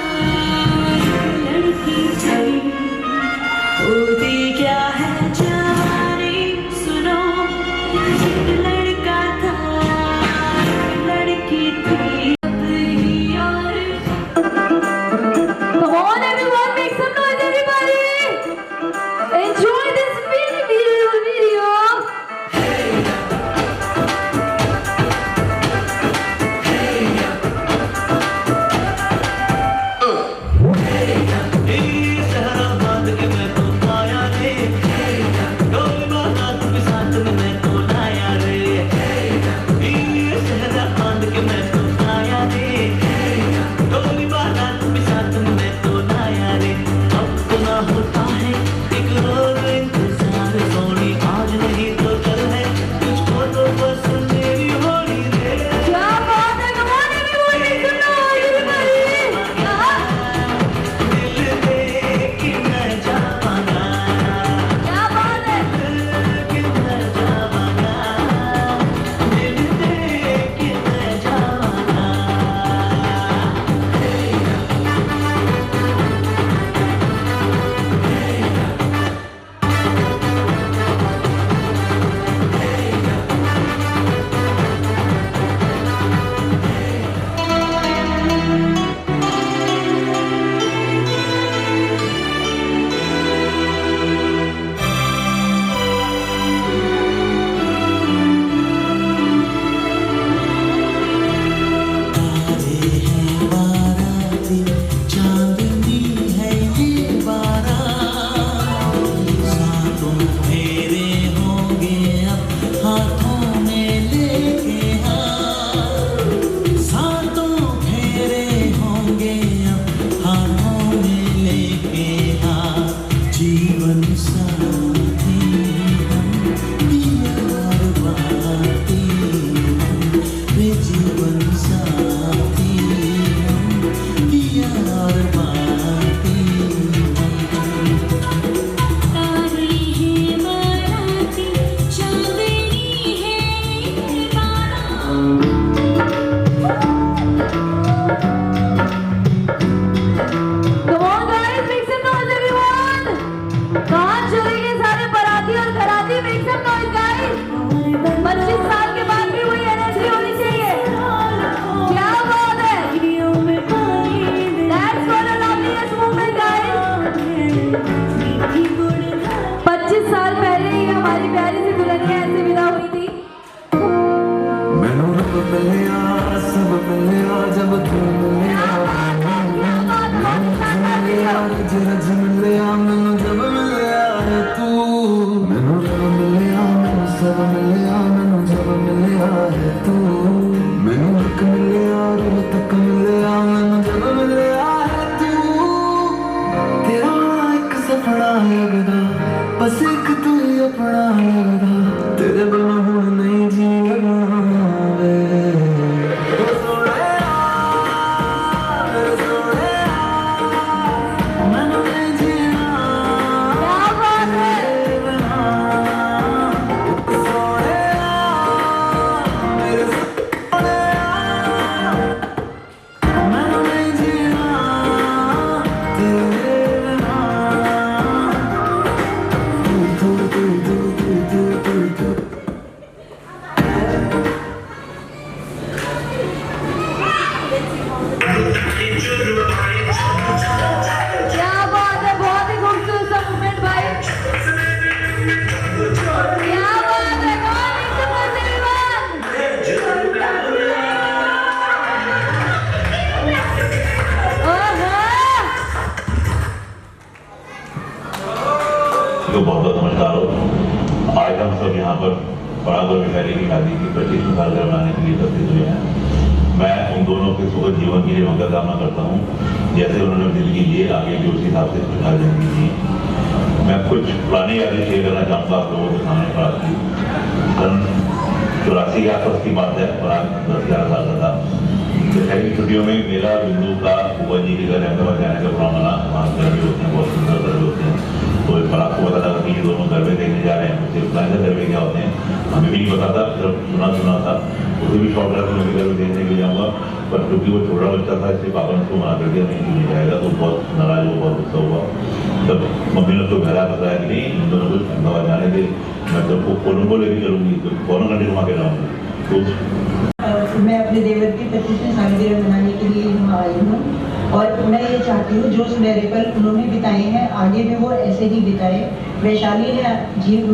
सब मिले जब तू मिले रज मिले मैनू जब मिले तू मैनू रब मिले मैनू सब मिले मैनू जब मिले है तू मैनू हक मिले रब तक मिले मैनू जब मिले है तू तेरा एक सपना लगदा बस एक तू ही अपना लगदा तेरे बिना हुण नहीं जीना वे क्या बात है, बहुत ही खूबसूरत सा मूवमेंट भाई। क्या बात है, कौन इस तो बहुत समझदार हो। आज हम सब यहाँ पर बराबर वैशाली की शादी की 25 साल मनाने के लिए उपस्थित हुए हैं। मैं उन दोनों के सुखद जीवन के लिए मंगल कामना करता हूँ। जैसे उन्होंने जिंदगी जी आगे भी उसी हिसाब से खुशहाल जिंदगी जी। मैं कुछ पुरानी यादें शेयर करना चाहूँगा आप लोगों के सामने। पराग की सन 84 के आसपास की बात है। पराग 10-11 साल का था। शहरी छुट्टियों में मेरा बिंदु का बुआ जी के घर अहमदाबाद जाने का प्रोग्राम बना। वहाँ घर भी होते हैं, बहुत सुंदर घर भी होते हैं। तो पराग को पता लगा कि ये दोनों गरबे देखने जा रहे हैं। मुझे बताया था गरबे क्या होते हैं, हमें भी नहीं पता था, सिर्फ सुना था। उसे भी शौक रहा मैं गरबे देखने के लिए जाऊँगा, पर क्योंकि वो छोटा बच्चा था इसलिए पापा ने उसको मना कर दिया नहीं नहीं जाएगा। तो बहुत नाराज हुआ, बहुत गुस्सा हुआ। तब मम्मी ने तो घर आ बताया कि नहीं इन दोनों को अहमदाबाद जाने दे, मैं तो फोन को लेकर चलूँगी, तो फोन घंटे घुमा के लाऊँगी। तो मैं अपने देवर की 25वीं सालगिरह मनाने के लिए यहाँ आई हूँ और मैं ये चाहती हूँ जो सुनहरे पल उन्होंने बिताए हैं आगे भी वो ऐसे ही बिताए। वैशाली ने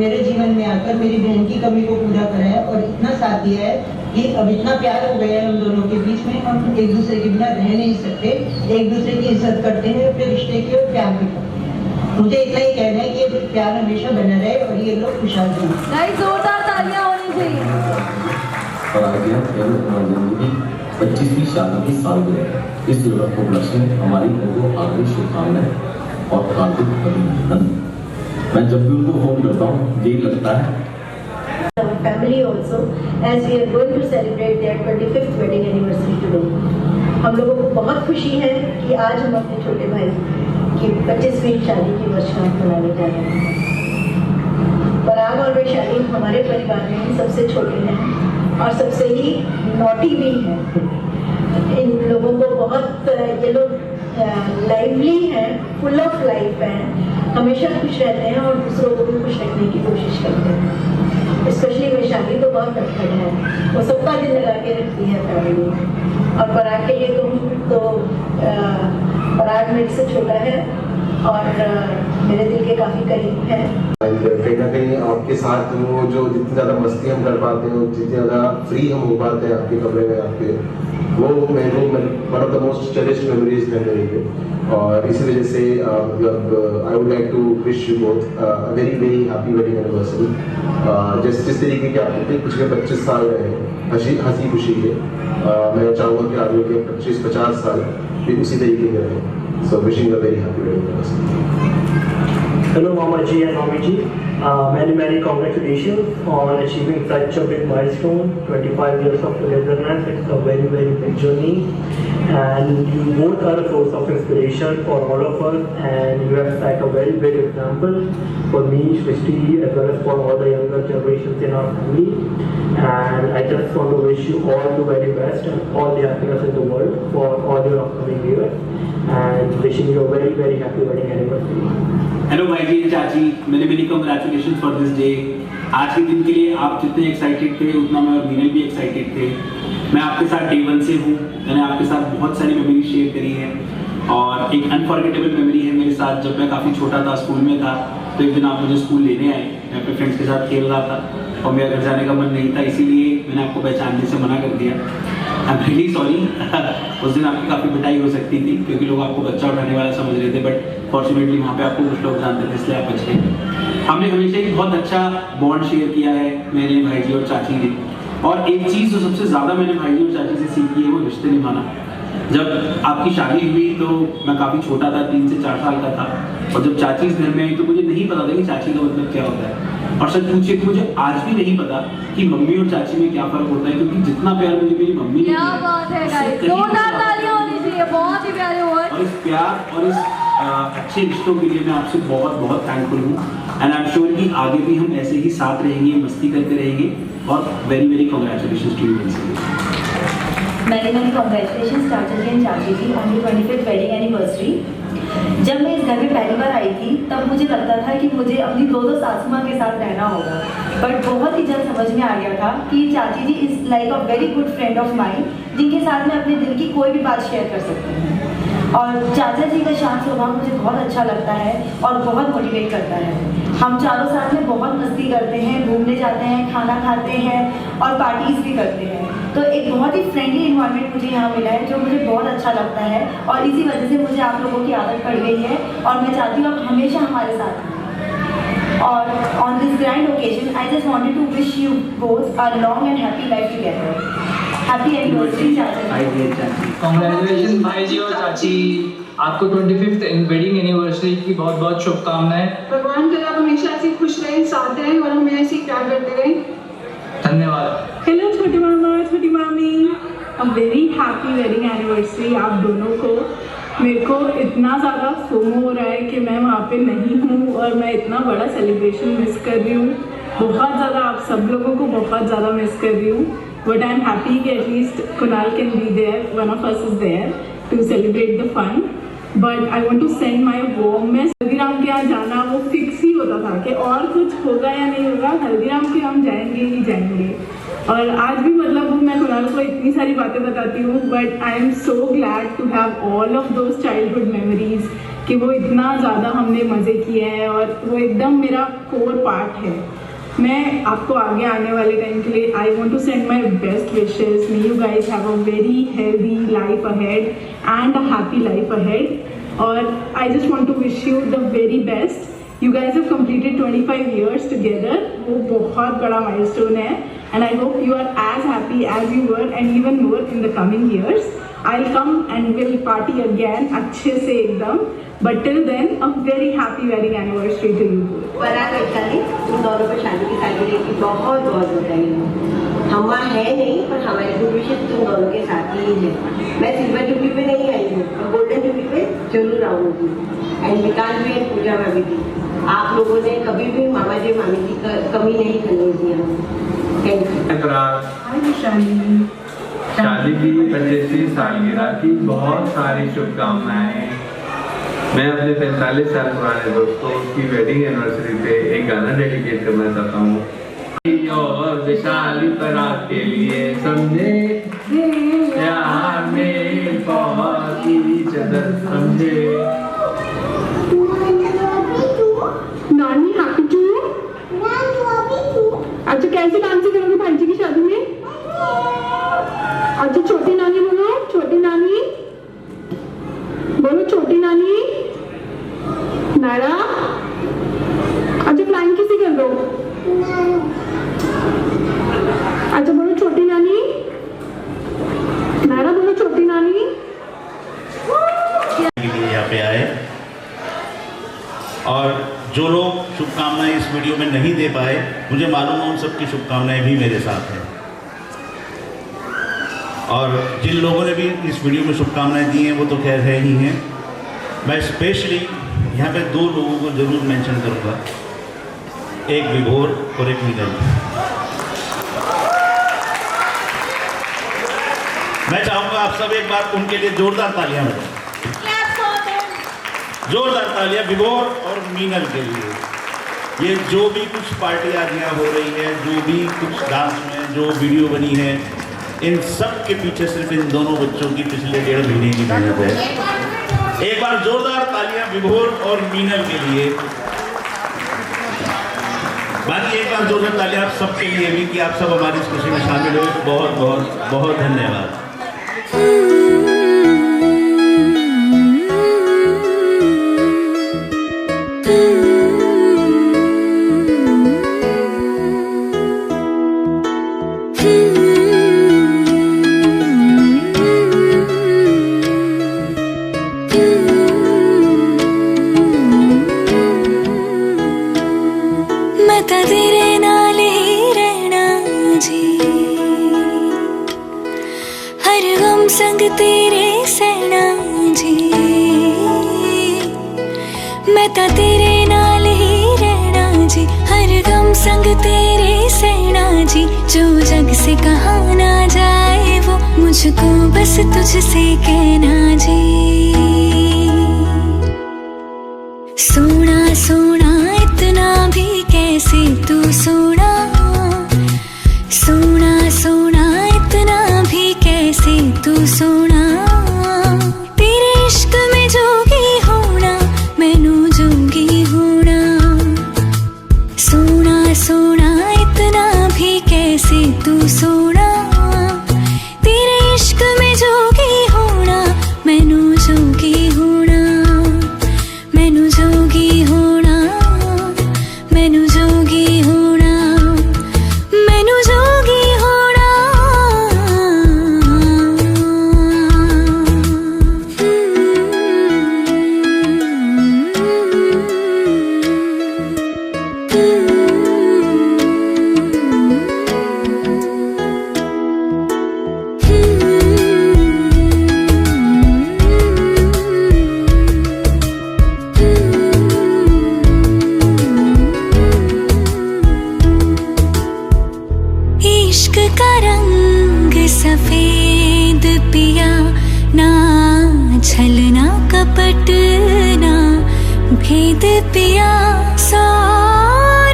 मेरे जीवन में आकर मेरी बहन की कमी को पूरा करा है और इतना साथ दिया है कि अब इतना प्यार हो गया है हम दोनों के बीच में, हम एक दूसरे के बिना रह नहीं सकते। एक दूसरे की इज्जत करते हैं, अपने रिश्ते की और प्यार भी करते हैं। मुझे इतना ही कहना है कि ये प्यार हमेशा बना रहे और ये लोग खुशहाल रहें। जोरदार तालियां होनी चाहिए। और आगे जिंदगी 25वीं शादी की सालगिरह इस उपलक्ष्य में हमारी उनको हार्दिक शुभकामनाएं और हार्दिक अभिनंदन। मैं जब भी उनको फोन करता हूँ यही लगता है Our family also, as we are going to celebrate their 25th wedding anniversary today. हम लोगों को बहुत खुशी है कि आज हम अपने छोटे भाई की 25वीं शादी की वर्षगांठ मनाने जा रहे हैं। पराग और वैशाली हमारे परिवार में सबसे छोटे हैं और सबसे ही नॉटी भी हैं। इन लोगों को बहुत ये लोग लाइवली हैं, फुल ऑफ लाइफ हैं, हमेशा खुश रहते हैं और दूसरों को भी खुश रखने की कोशिश करते हैं। स्पेशली वैशाली तो बहुत अटपट है, वो सबका दिल लगा के रखती है फैमिली में। और पराग के लिए कहूँ तो पराग मेरे से छोटा है और मेरे दिल के काफ़ी करीब है। कहीं ना कहीं आपके साथ वो जो जितनी ज़्यादा मस्ती हम कर पाते हैं, जितनी ज़्यादा फ्री हम हो पाते हैं आपके कमरे में आपके, वो मेरे one of the most cherished memories है मेरे लिए। और इसी वजह से मतलब I would like to wish you both a very very happy wedding anniversary. जिस तरीके के आपके पिछले 25 साल रहे हंसी खुशी के, मैं चाहूँगा कि आगे के 25-50 साल भी उसी तरीके के रहे। So wishing a very happy wedding anniversary. Hello Mama Ji and Mami Ji. Many congratulations on achieving such a big milestone. 25 years of togetherness. It's a very big journey, and you both are a source of inspiration for all of us. And you have set a very big example for me, Srishti, as well as for all the younger generations in our family. And I just want to wish you all the very best and all the happiness in the world for all your upcoming years. And wishing you a very happy wedding anniversary. Hello भाई जी चाची, many congratulation for this day. आज के दिन के लिए आप जितने excited थे उतना मैं और मीनल भी एक्साइटेड थे। मैं आपके साथ डे वन से हूँ, मैंने आपके साथ बहुत सारी मेमोरी शेयर करी है और एक अनफॉरगेटेबल मेमोरी है मेरे साथ। जब मैं काफ़ी छोटा था, स्कूल में था, तो एक दिन आप मुझे स्कूल लेने आए, मैं अपने फ्रेंड्स के साथ खेल रहा था और मेरा घर जाने का मन नहीं था, इसीलिए मैंने आपको पहचानने से मना कर दिया। I am really sorry. उस दिन आपकी काफ़ी पिटाई हो सकती थी क्योंकि लोग आपको बच्चा उठाने वाला समझ रहे थे, बट फॉर्चुनेटली वहाँ पे आपको कुछ लोग जानते थे, इसलिए आप बच गए। हमने हमेशा एक बहुत अच्छा बॉन्ड शेयर किया है, मेरे भाई जी और चाची ने। और एक चीज़ जो सबसे ज़्यादा मैंने भाई जी और चाची से सीखी है वो रिश्ते निभाना। जब आपकी शादी हुई तो मैं काफ़ी छोटा था, 3 से 4 साल का था, और जब चाची इस घर में आई तो मुझे नहीं पता था कि चाची का मतलब क्या होता है। और सच पूछिए तो मुझे आज भी नहीं पता कि मम्मी और चाची में क्या फ़र्क होता है, क्योंकि जितना प्यार मुझे मेरी मम्मी ने क्या बात है गाइस, जोरदार तालियां होनी चाहिए, बहुत ही प्यारे वर्ड। और इस प्यार और इस अच्छे रिश्तों के लिए मैं आपसे बहुत बहुत थैंकफुल हूँ। एंड आई एम श्योर कि आगे भी हम ऐसे ही साथ रहेंगे, मस्ती करते रहेंगे। और very very congratulation to you. Many congratulation चाचा जी एंड चाची जी on your 25th wedding anniversary. जब मैं इस घर में पहली बार आई थी तब मुझे लगता था कि मुझे अपनी 2 सासू माँ के साथ रहना होगा, बट बहुत ही जल्द समझ में आ गया था कि चाची जी is like a very good friend of mine, जिनके साथ मैं अपने दिल की कोई भी बात शेयर कर सकती हूँ। और चाचा जी का शांत स्वभाव मुझे बहुत अच्छा लगता है और बहुत मोटिवेट करता है। हम चारों साथ में बहुत मस्ती करते हैं, घूमने जाते हैं, खाना खाते हैं और पार्टीज भी करते हैं। तो एक बहुत ही फ्रेंडली इन्वायरमेंट मुझे यहाँ मिला है जो मुझे बहुत अच्छा लगता है, और इसी वजह से मुझे आप लोगों की आदत पड़ गई है और मैं चाहती हूँ आप हमेशा हमारे साथ रहें। और on this grand occasion I just wanted to wish you both a long and happy life together. Happy anniversary चाचा जी। कांग्रेचुलेशन भाई जी और चाची, आपको 25th वेडिंग एनिवर्सरी की बहुत बहुत शुभकामनाएं। भगवान करे आप हमेशा ऐसे खुश रहें, साथ रहें और हमें ऐसे ही प्यार करते रहें। धन्यवाद। हेलो छोटे मामा, छोटी मामी, a very happy wedding anniversary आप दोनों को। मेरे को इतना ज़्यादा फोमो हो रहा है कि मैं वहाँ पे नहीं हूँ और मैं इतना बड़ा सेलिब्रेशन मिस कर रही हूँ। बहुत ज़्यादा आप सब लोगों को बहुत ज़्यादा मिस कर रही हूँ, बट आई एम हैप्पी कि at least Kunal can be there, one of us is there to celebrate the fun. But I want to send my warmest. Haldiram के यहाँ जाना वो फिक्स ही होता था कि और कुछ होगा या नहीं होगा, हल्दीराम के हम जाएंगे ही जाएंगे। और आज भी मतलब मैं कुणाल को इतनी सारी बातें बताती हूँ, but I am so glad to have all of those childhood memories कि वो इतना ज़्यादा हमने मज़े किए हैं और वो एकदम मेरा कोर पार्ट है। मैं आपको आगे आने वाले टाइम के लिए I want to send my best wishes. May you guys have a very healthy life ahead and a happy life ahead. और I just want to wish you the very best. You guys have completed 25 years together, वो बहुत बड़ा milestone है, and I hope you are as happy as you were and even more in the coming years. I'll come and we'll party again अच्छे से एकदम, but till then a very happy wedding anniversary to you both. पराग वैशाली, तुम दोनों को शादी की सालगिरह की बहुत बहुत बधाई। हम है नहीं पर हमारी गुड विशेष तुम दोनों के साथ ही है। मैं सिल्वर जुबली पे नहीं आई हूँ, मैं गोल्डन जुबली पे जरूर आऊँगी। एंड विकास भी एंड पूजा भाभी भी, आप लोगों ने कभी भी मामा जी मामी जी का कमी नहीं करने दिया। Thank you. शादी की 25वीं सालगिरह की बहुत सारी शुभकामनाएं। मैं अपने 45 साल पुराने दोस्तों की वेडिंग एनिवर्सरी पे एक गाना डेडिकेट करना चाहता हूँ। और विशाली पराग के लिए समझे प्यार में बहुत ही जदर समझे। नानी हैप्पी टू। अच्छा कैसे डांस करोगे भाई जी की शादी में? अच्छा छोटी नानी बोलो, छोटी नानी बोलो, छोटी नानी नारा। अच्छा फ्लाइंग किसी कर दो। अच्छा बोलो छोटी नानी नारा, बोलो छोटी नानी। यहाँ पे आए और जो लोग शुभकामनाएं इस वीडियो में नहीं दे पाए, मुझे मालूम है उन सबकी शुभकामनाएं भी मेरे साथ हैं। और जिन लोगों ने भी इस वीडियो में शुभकामनाएं दी हैं वो तो खैर है ही हैं। मैं स्पेशली यहाँ पे 2 लोगों को जरूर मेंशन करूँगा, एक विभोर और एक मीनल। मैं चाहूँगा आप सब एक बार उनके लिए जोरदार तालियां बजाएं। जोरदार तालियां विभोर और मीनल के लिए। ये जो भी कुछ पार्टी आज यहाँ हो रही है, जो भी कुछ डांस में जो वीडियो बनी है, इन सब के पीछे सिर्फ इन दोनों बच्चों की पिछले 1.5 महीने की मेहनत है। एक बार जोरदार तालियां विभोर और मीनल के लिए। बाकी एक बार जोरदार ताली आप सबके लिए भी कि आप सब हमारी इस खुशी में शामिल हुए। बहुत बहुत बहुत धन्यवाद। मैं ਤਾਂ ਤੇਰੇ ਨਾਲ ਹੀ ਰਹਿਣਾ ਜੀ, ਹਰ ਗਮ ਸੰਗ ਤੇਰੇ ਸਹਿਣਾ ਜੀ। मैं ਤਾਂ ਤੇਰੇ ਨਾਲ ਹੀ ਰਹਿਣਾ जी, हर गम संग तेरे सहना जी। जो जग से कहा ना जाए वो मुझको बस तुझसे कहना जी। सोना सोना इतना भी कैसे तू सोना, सोना सोना इतना भी कैसे तू सोना। तेरे इश्क में जोगी होना मैनू जोगी होना। सोना सोना इतना भी कैसे तू सोना। तेरे इश्क में जोगी होना मैनू जोगी होना। मैनू जोगी होना, मैनू जोगी होना, मैनू जोगी होना। इश्क का रंग सफेद पिया, ना छलना कपट ना भेद पिया। सौ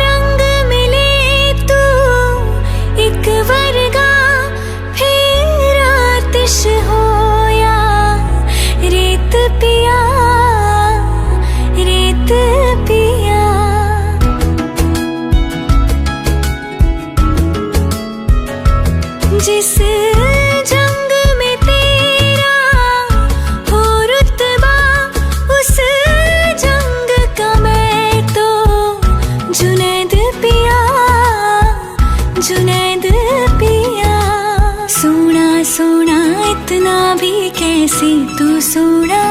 रंग मिले तू एक वर्गा, फिर आतिश होया रेत पिया, रेत पिया। जिस जंग में तेरा हो रुतबा, उस जंग का मैं तो जुनैद पिया, जुनैद पिया। सोना सोना इतना भी कैसे तू सोना।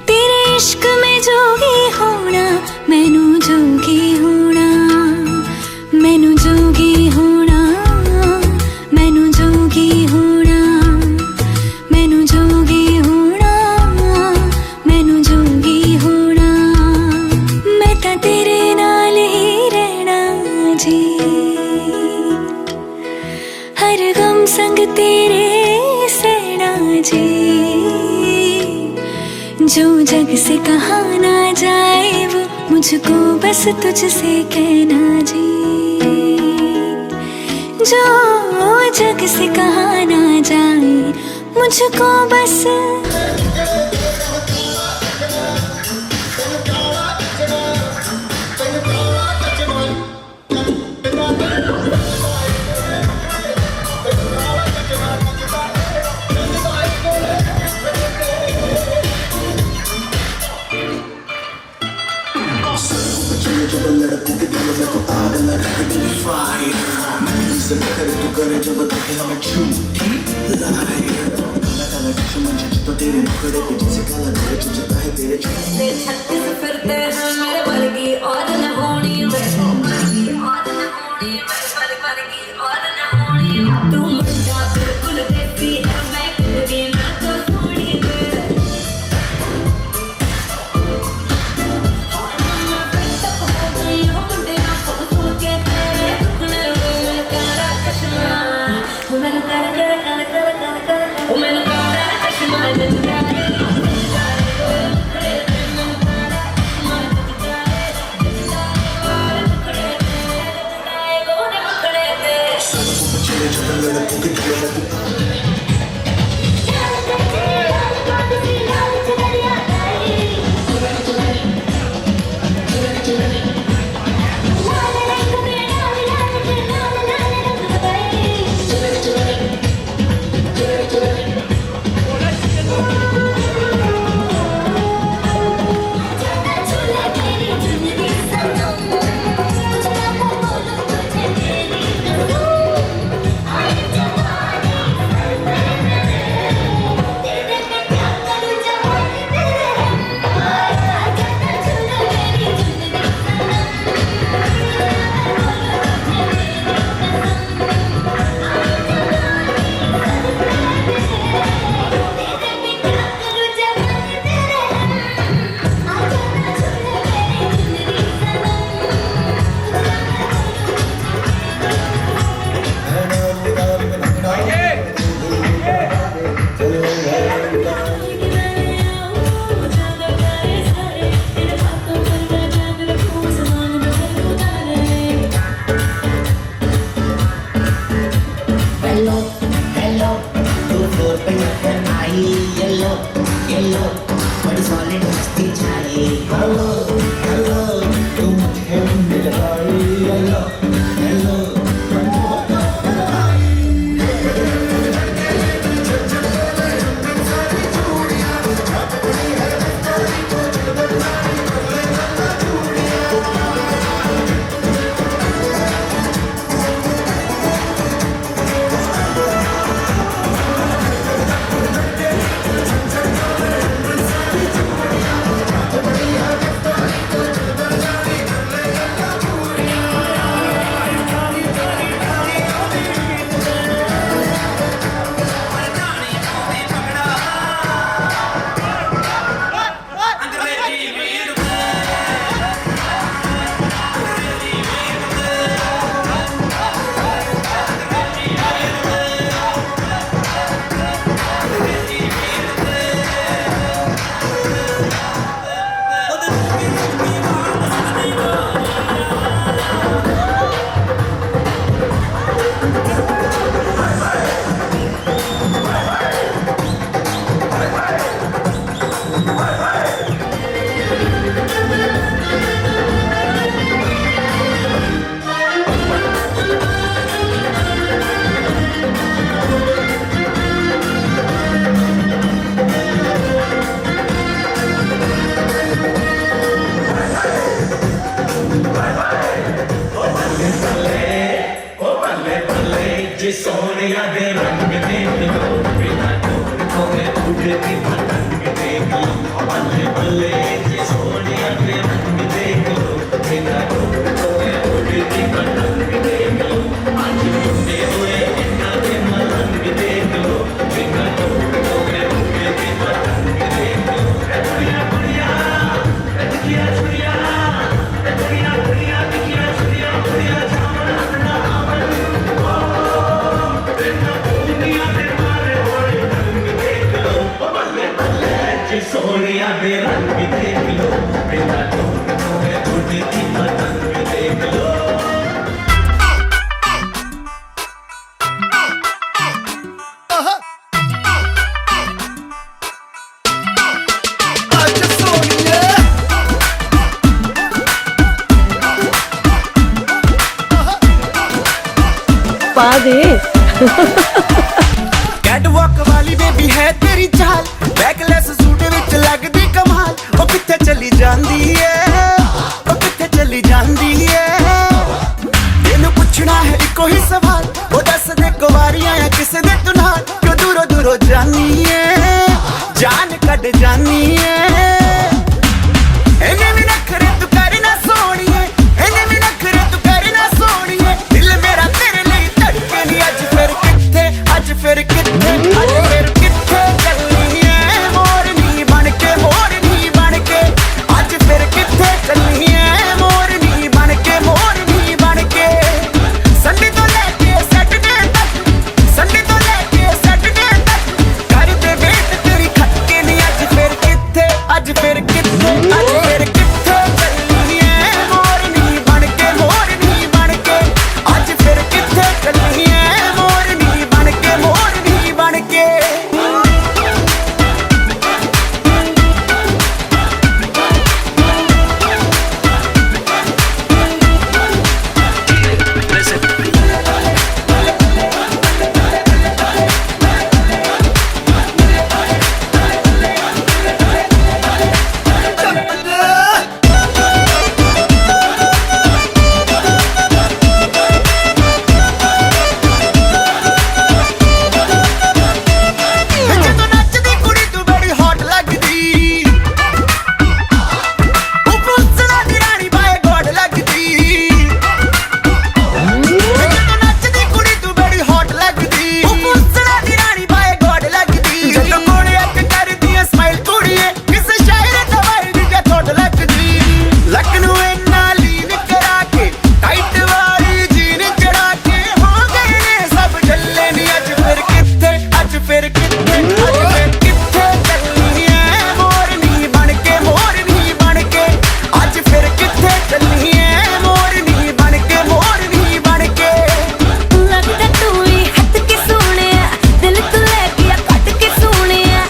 तेरे इश्क में जोगी होना मैनू जोगी होना। मैनू जोगी होना, मैनू जोगी होना, मैनू जोगी होना, मैनू जोगी होना। मैं तां तेरे नाल ही रहना जी, हर गम संग तेरे सहना जी। जो जग से कहा ना जाए वो मुझको बस तुझसे कहना जी। जो जग से कहा ना जाए मुझको बस। छत्तीस फिरते हैं मेरे वर्गी और न होनी, और न होनी मेरे वर्गी और न होनी। तू मुझा बिल्कुल देसी है, मैं कभी ना तो थोड़ी आई येलो येलो बड़ी सॉलिड मस्ती छाई हेलो हेलो तू मुझे मिल आई येलो येलो सोनिया दे रंग देख लो बिना तोड़ खोए उड़ती पतंग देख लो बल्ले बल्ले ये सोनिया दे रंग देख लो बिना तोड़ खोए उड़ती पतंग देख लो आज उड़ते हुए इन्ना के मलंग देख लो बिना तोड़ खोए उड़ती पतंग देख लो दुनिया दुनिया दुनिया दुनिया दुनिया दुनिया दुनिया दुनिया दुनिया जामन अपना आवन सोनिया दे रंग देख लो बिना तोड़ खोए उड़ती पतंग देख लो पा दे कैटवॉक वाली बेबी है तेरी चाल बैकलेस सूट विच लगदी कमाल ओ किथे चली जांदी है ओ किथे चली जांदी है तेनू पुछना है इको ही सवाल ओ दस दे कुवारियां या किसे दे तू नाल क्यों दूरों दूरों जानी है जान कट जानी है एने भी नखरे तू कर ना सोनिए एने भी नखरे तू कर ना सोनिए दिल मेरा तेरे लिए धड़के नहीं आज फिर किथे आज फिर किथे आज फिर किथे चलनी है मोरनी बन के मोरनी बन के आज फिर किथे चलनी है मोरनी बन के मोरनी बन के संडे तो लेके सैटरडे तक संडे तो लेके सैटरडे तक कर दे वेट तेरी खटके नहीं आज फिर किथे आज फिर किथे आज फिर किथे चलनी है मोरनी बन के मोरनी बन के आज फिर किथे चलनी है मोरनी बन के मोरनी बन के ਜਦੋਂ ਨੱਚਦੀ ਕੁੜੀ ਤੂੰ ਬੜੀ ਹੌਟ ਲੱਗਦੀ ਉਹ ਪੁੱਛਣਾ ਦੀ ਰਾਣੀ ਬਾਏ ਗੋਡ ਲੱਗਦੀ ਜਦੋਂ ਨੱਚਦੀ ਕੁੜੀ ਤੂੰ ਬੜੀ ਹੌਟ ਲੱਗਦੀ ਉਹ ਪੁੱਛਣਾ ਦੀ ਰਾਣੀ ਬਾਏ ਗੋਡ ਲੱਗਦੀ ਜਦੋਂ ਕੋਲੇ ਅੱਖ ਕਰਦੀ ਐ ਸਮਾਈਲ ਕੁੜੀਏ ਕਿਸੇ ਸ਼ਾਇਰ ਦਾ ਵਰਡ ਜਿਹਾ ਥੋੜ ਲੱਗਦੀ ਲੱਕ ਨੂੰ ਇੰਨਾ ਲੀਨ ਕਰਾ ਕੇ ਟਾਈਟ ਵਾਲੀ ਜੀਨ ਚੜਾ ਕੇ ਹੋ ਗਏ ਨੇ ਸਭ ਝੱਲੇ ਨੀ ਅੱਜ ਫਿਰ ਕਿੱਥੇ ਅੱਜ ਫਿਰ ਕਿੱਥੇ ਅੱਜ ਫਿਰ ਕਿੱਥੇ ਚੱਲਣੀ ਐ ਮੋਰਨੀ ਬਣ ਕੇ ਮੋਰਨੀ ਬਣ ਕੇ ਅੱਜ ਫਿਰ ਕਿੱਥੇ ਚੱਲਣੀ ਐ ਮੋਰਨੀ ਬਣ ਕੇ ਮੋਰਨੀ ਬਣ ਕੇ ਲੱਗਦਾ ਤੂੰ ਹੀ ਹੱਥ ਕੇ ਸੋਹਣਿਆ ਦਿਲ ਤੋਂ ਲੈ ਗਿਆ ਕੱਟ ਕੇ ਸੋਹਣਿਆ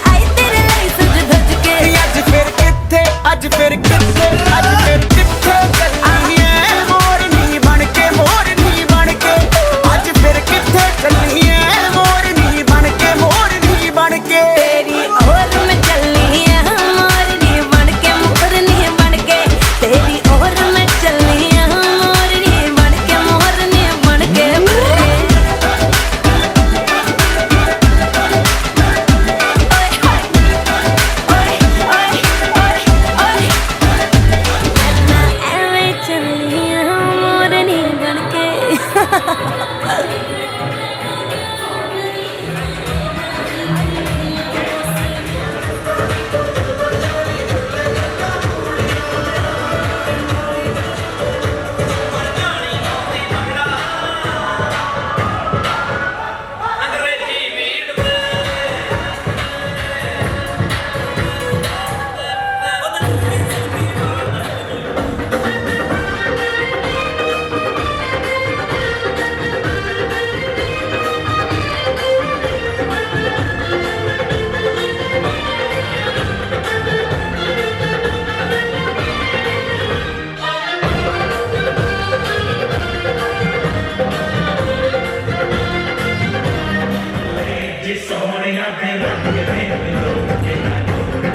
सोनिया के रंग देख लो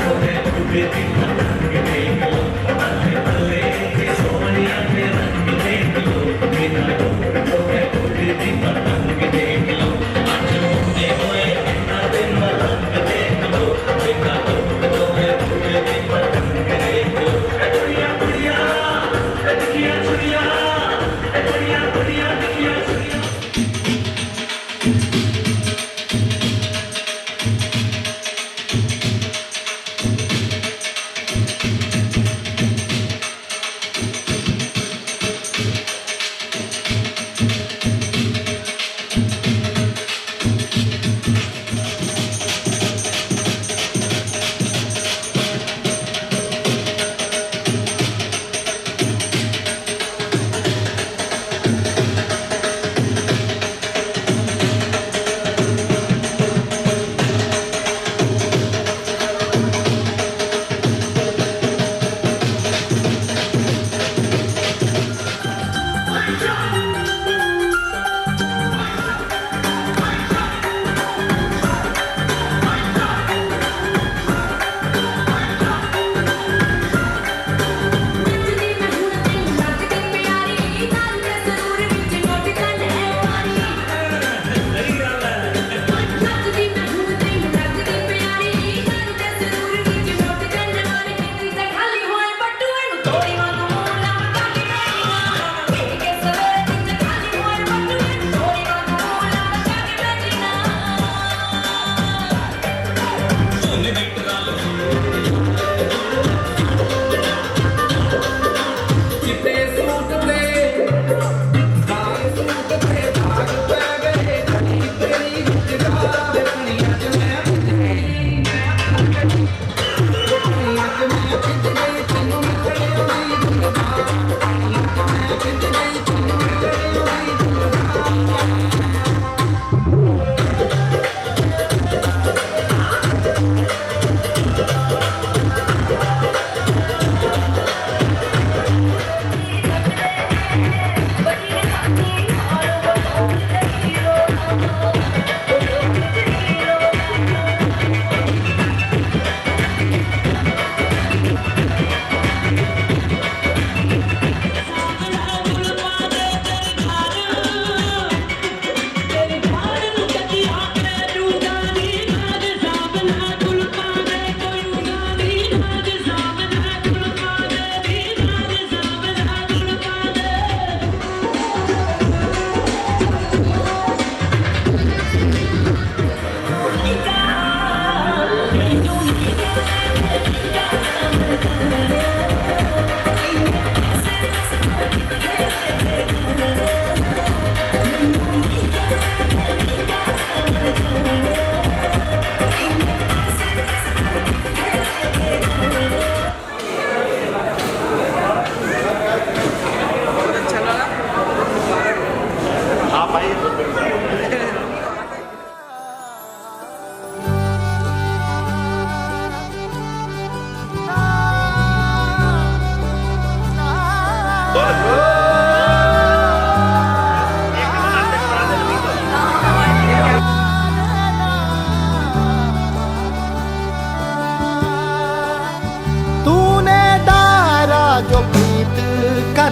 तुम्हें तुम्हें देख लो बल्ले बल्ले के सोनिया के रंग देख लो तुम्हें तुम्हें देख लो आज मुझे हुए ना दिन रंग देख लो तुम्हें तुम्हें देख लो दुनिया दुनिया दुनिया दुनिया दुनिया दुनिया दुनिया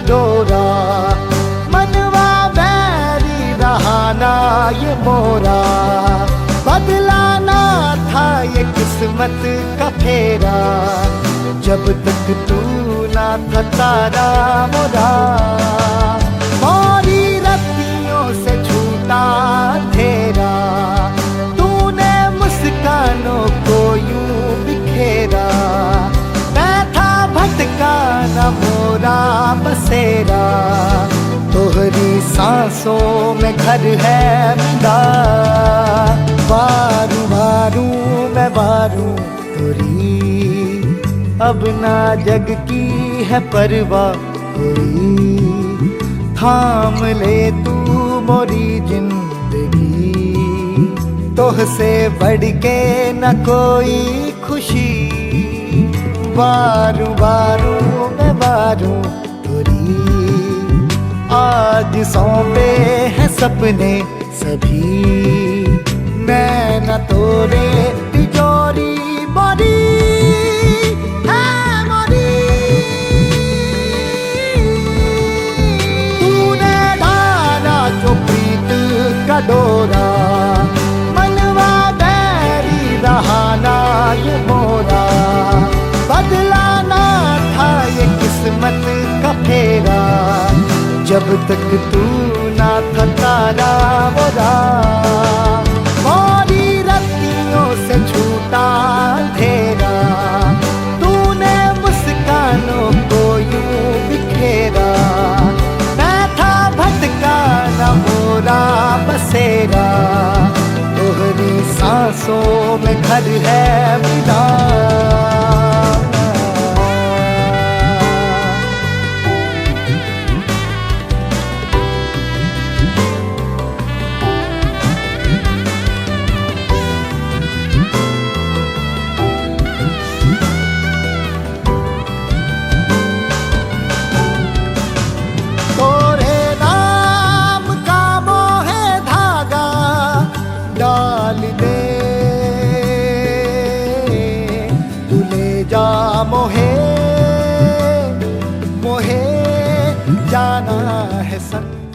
डोरा मनवा बैरी रहाना ये मोरा बदलाना था ये किस्मत का फेरा जब तक तू ना था तारा मोरा मोरी रत्तियों से छूटा तेरा तूने मुस्कानों को यूं बिखेरा मैं था भटका न मोरा बसेरा तोहरी सांसों में घर है मेरा वारू वारू मैं वारू तोरी अब ना जग की है परवाह कोई थाम ले तू मोरी जिंदगी तोहसे बढ़ के न कोई खुशी बारू बारू मैं बारू तोरी आज सौंपे हैं सपने सभी नैना तोरे तिजोरी मोरी है मोरी। तूने डाला जो प्रीत का डोरा, मनवा बैरी रहाना ये मोरा। बदलाना था ये किस्मत का फेरा, जब तक तू ना था तारा मोरा। मोरी रत्तियों से छूटा अंधेरा, तूने मुस्कानों को यूं बिखेरा। मैं था भटका न मोरा बसेरा, तोहरी सांसों में घर है मेरा। मोहे मोहे जाना है संग।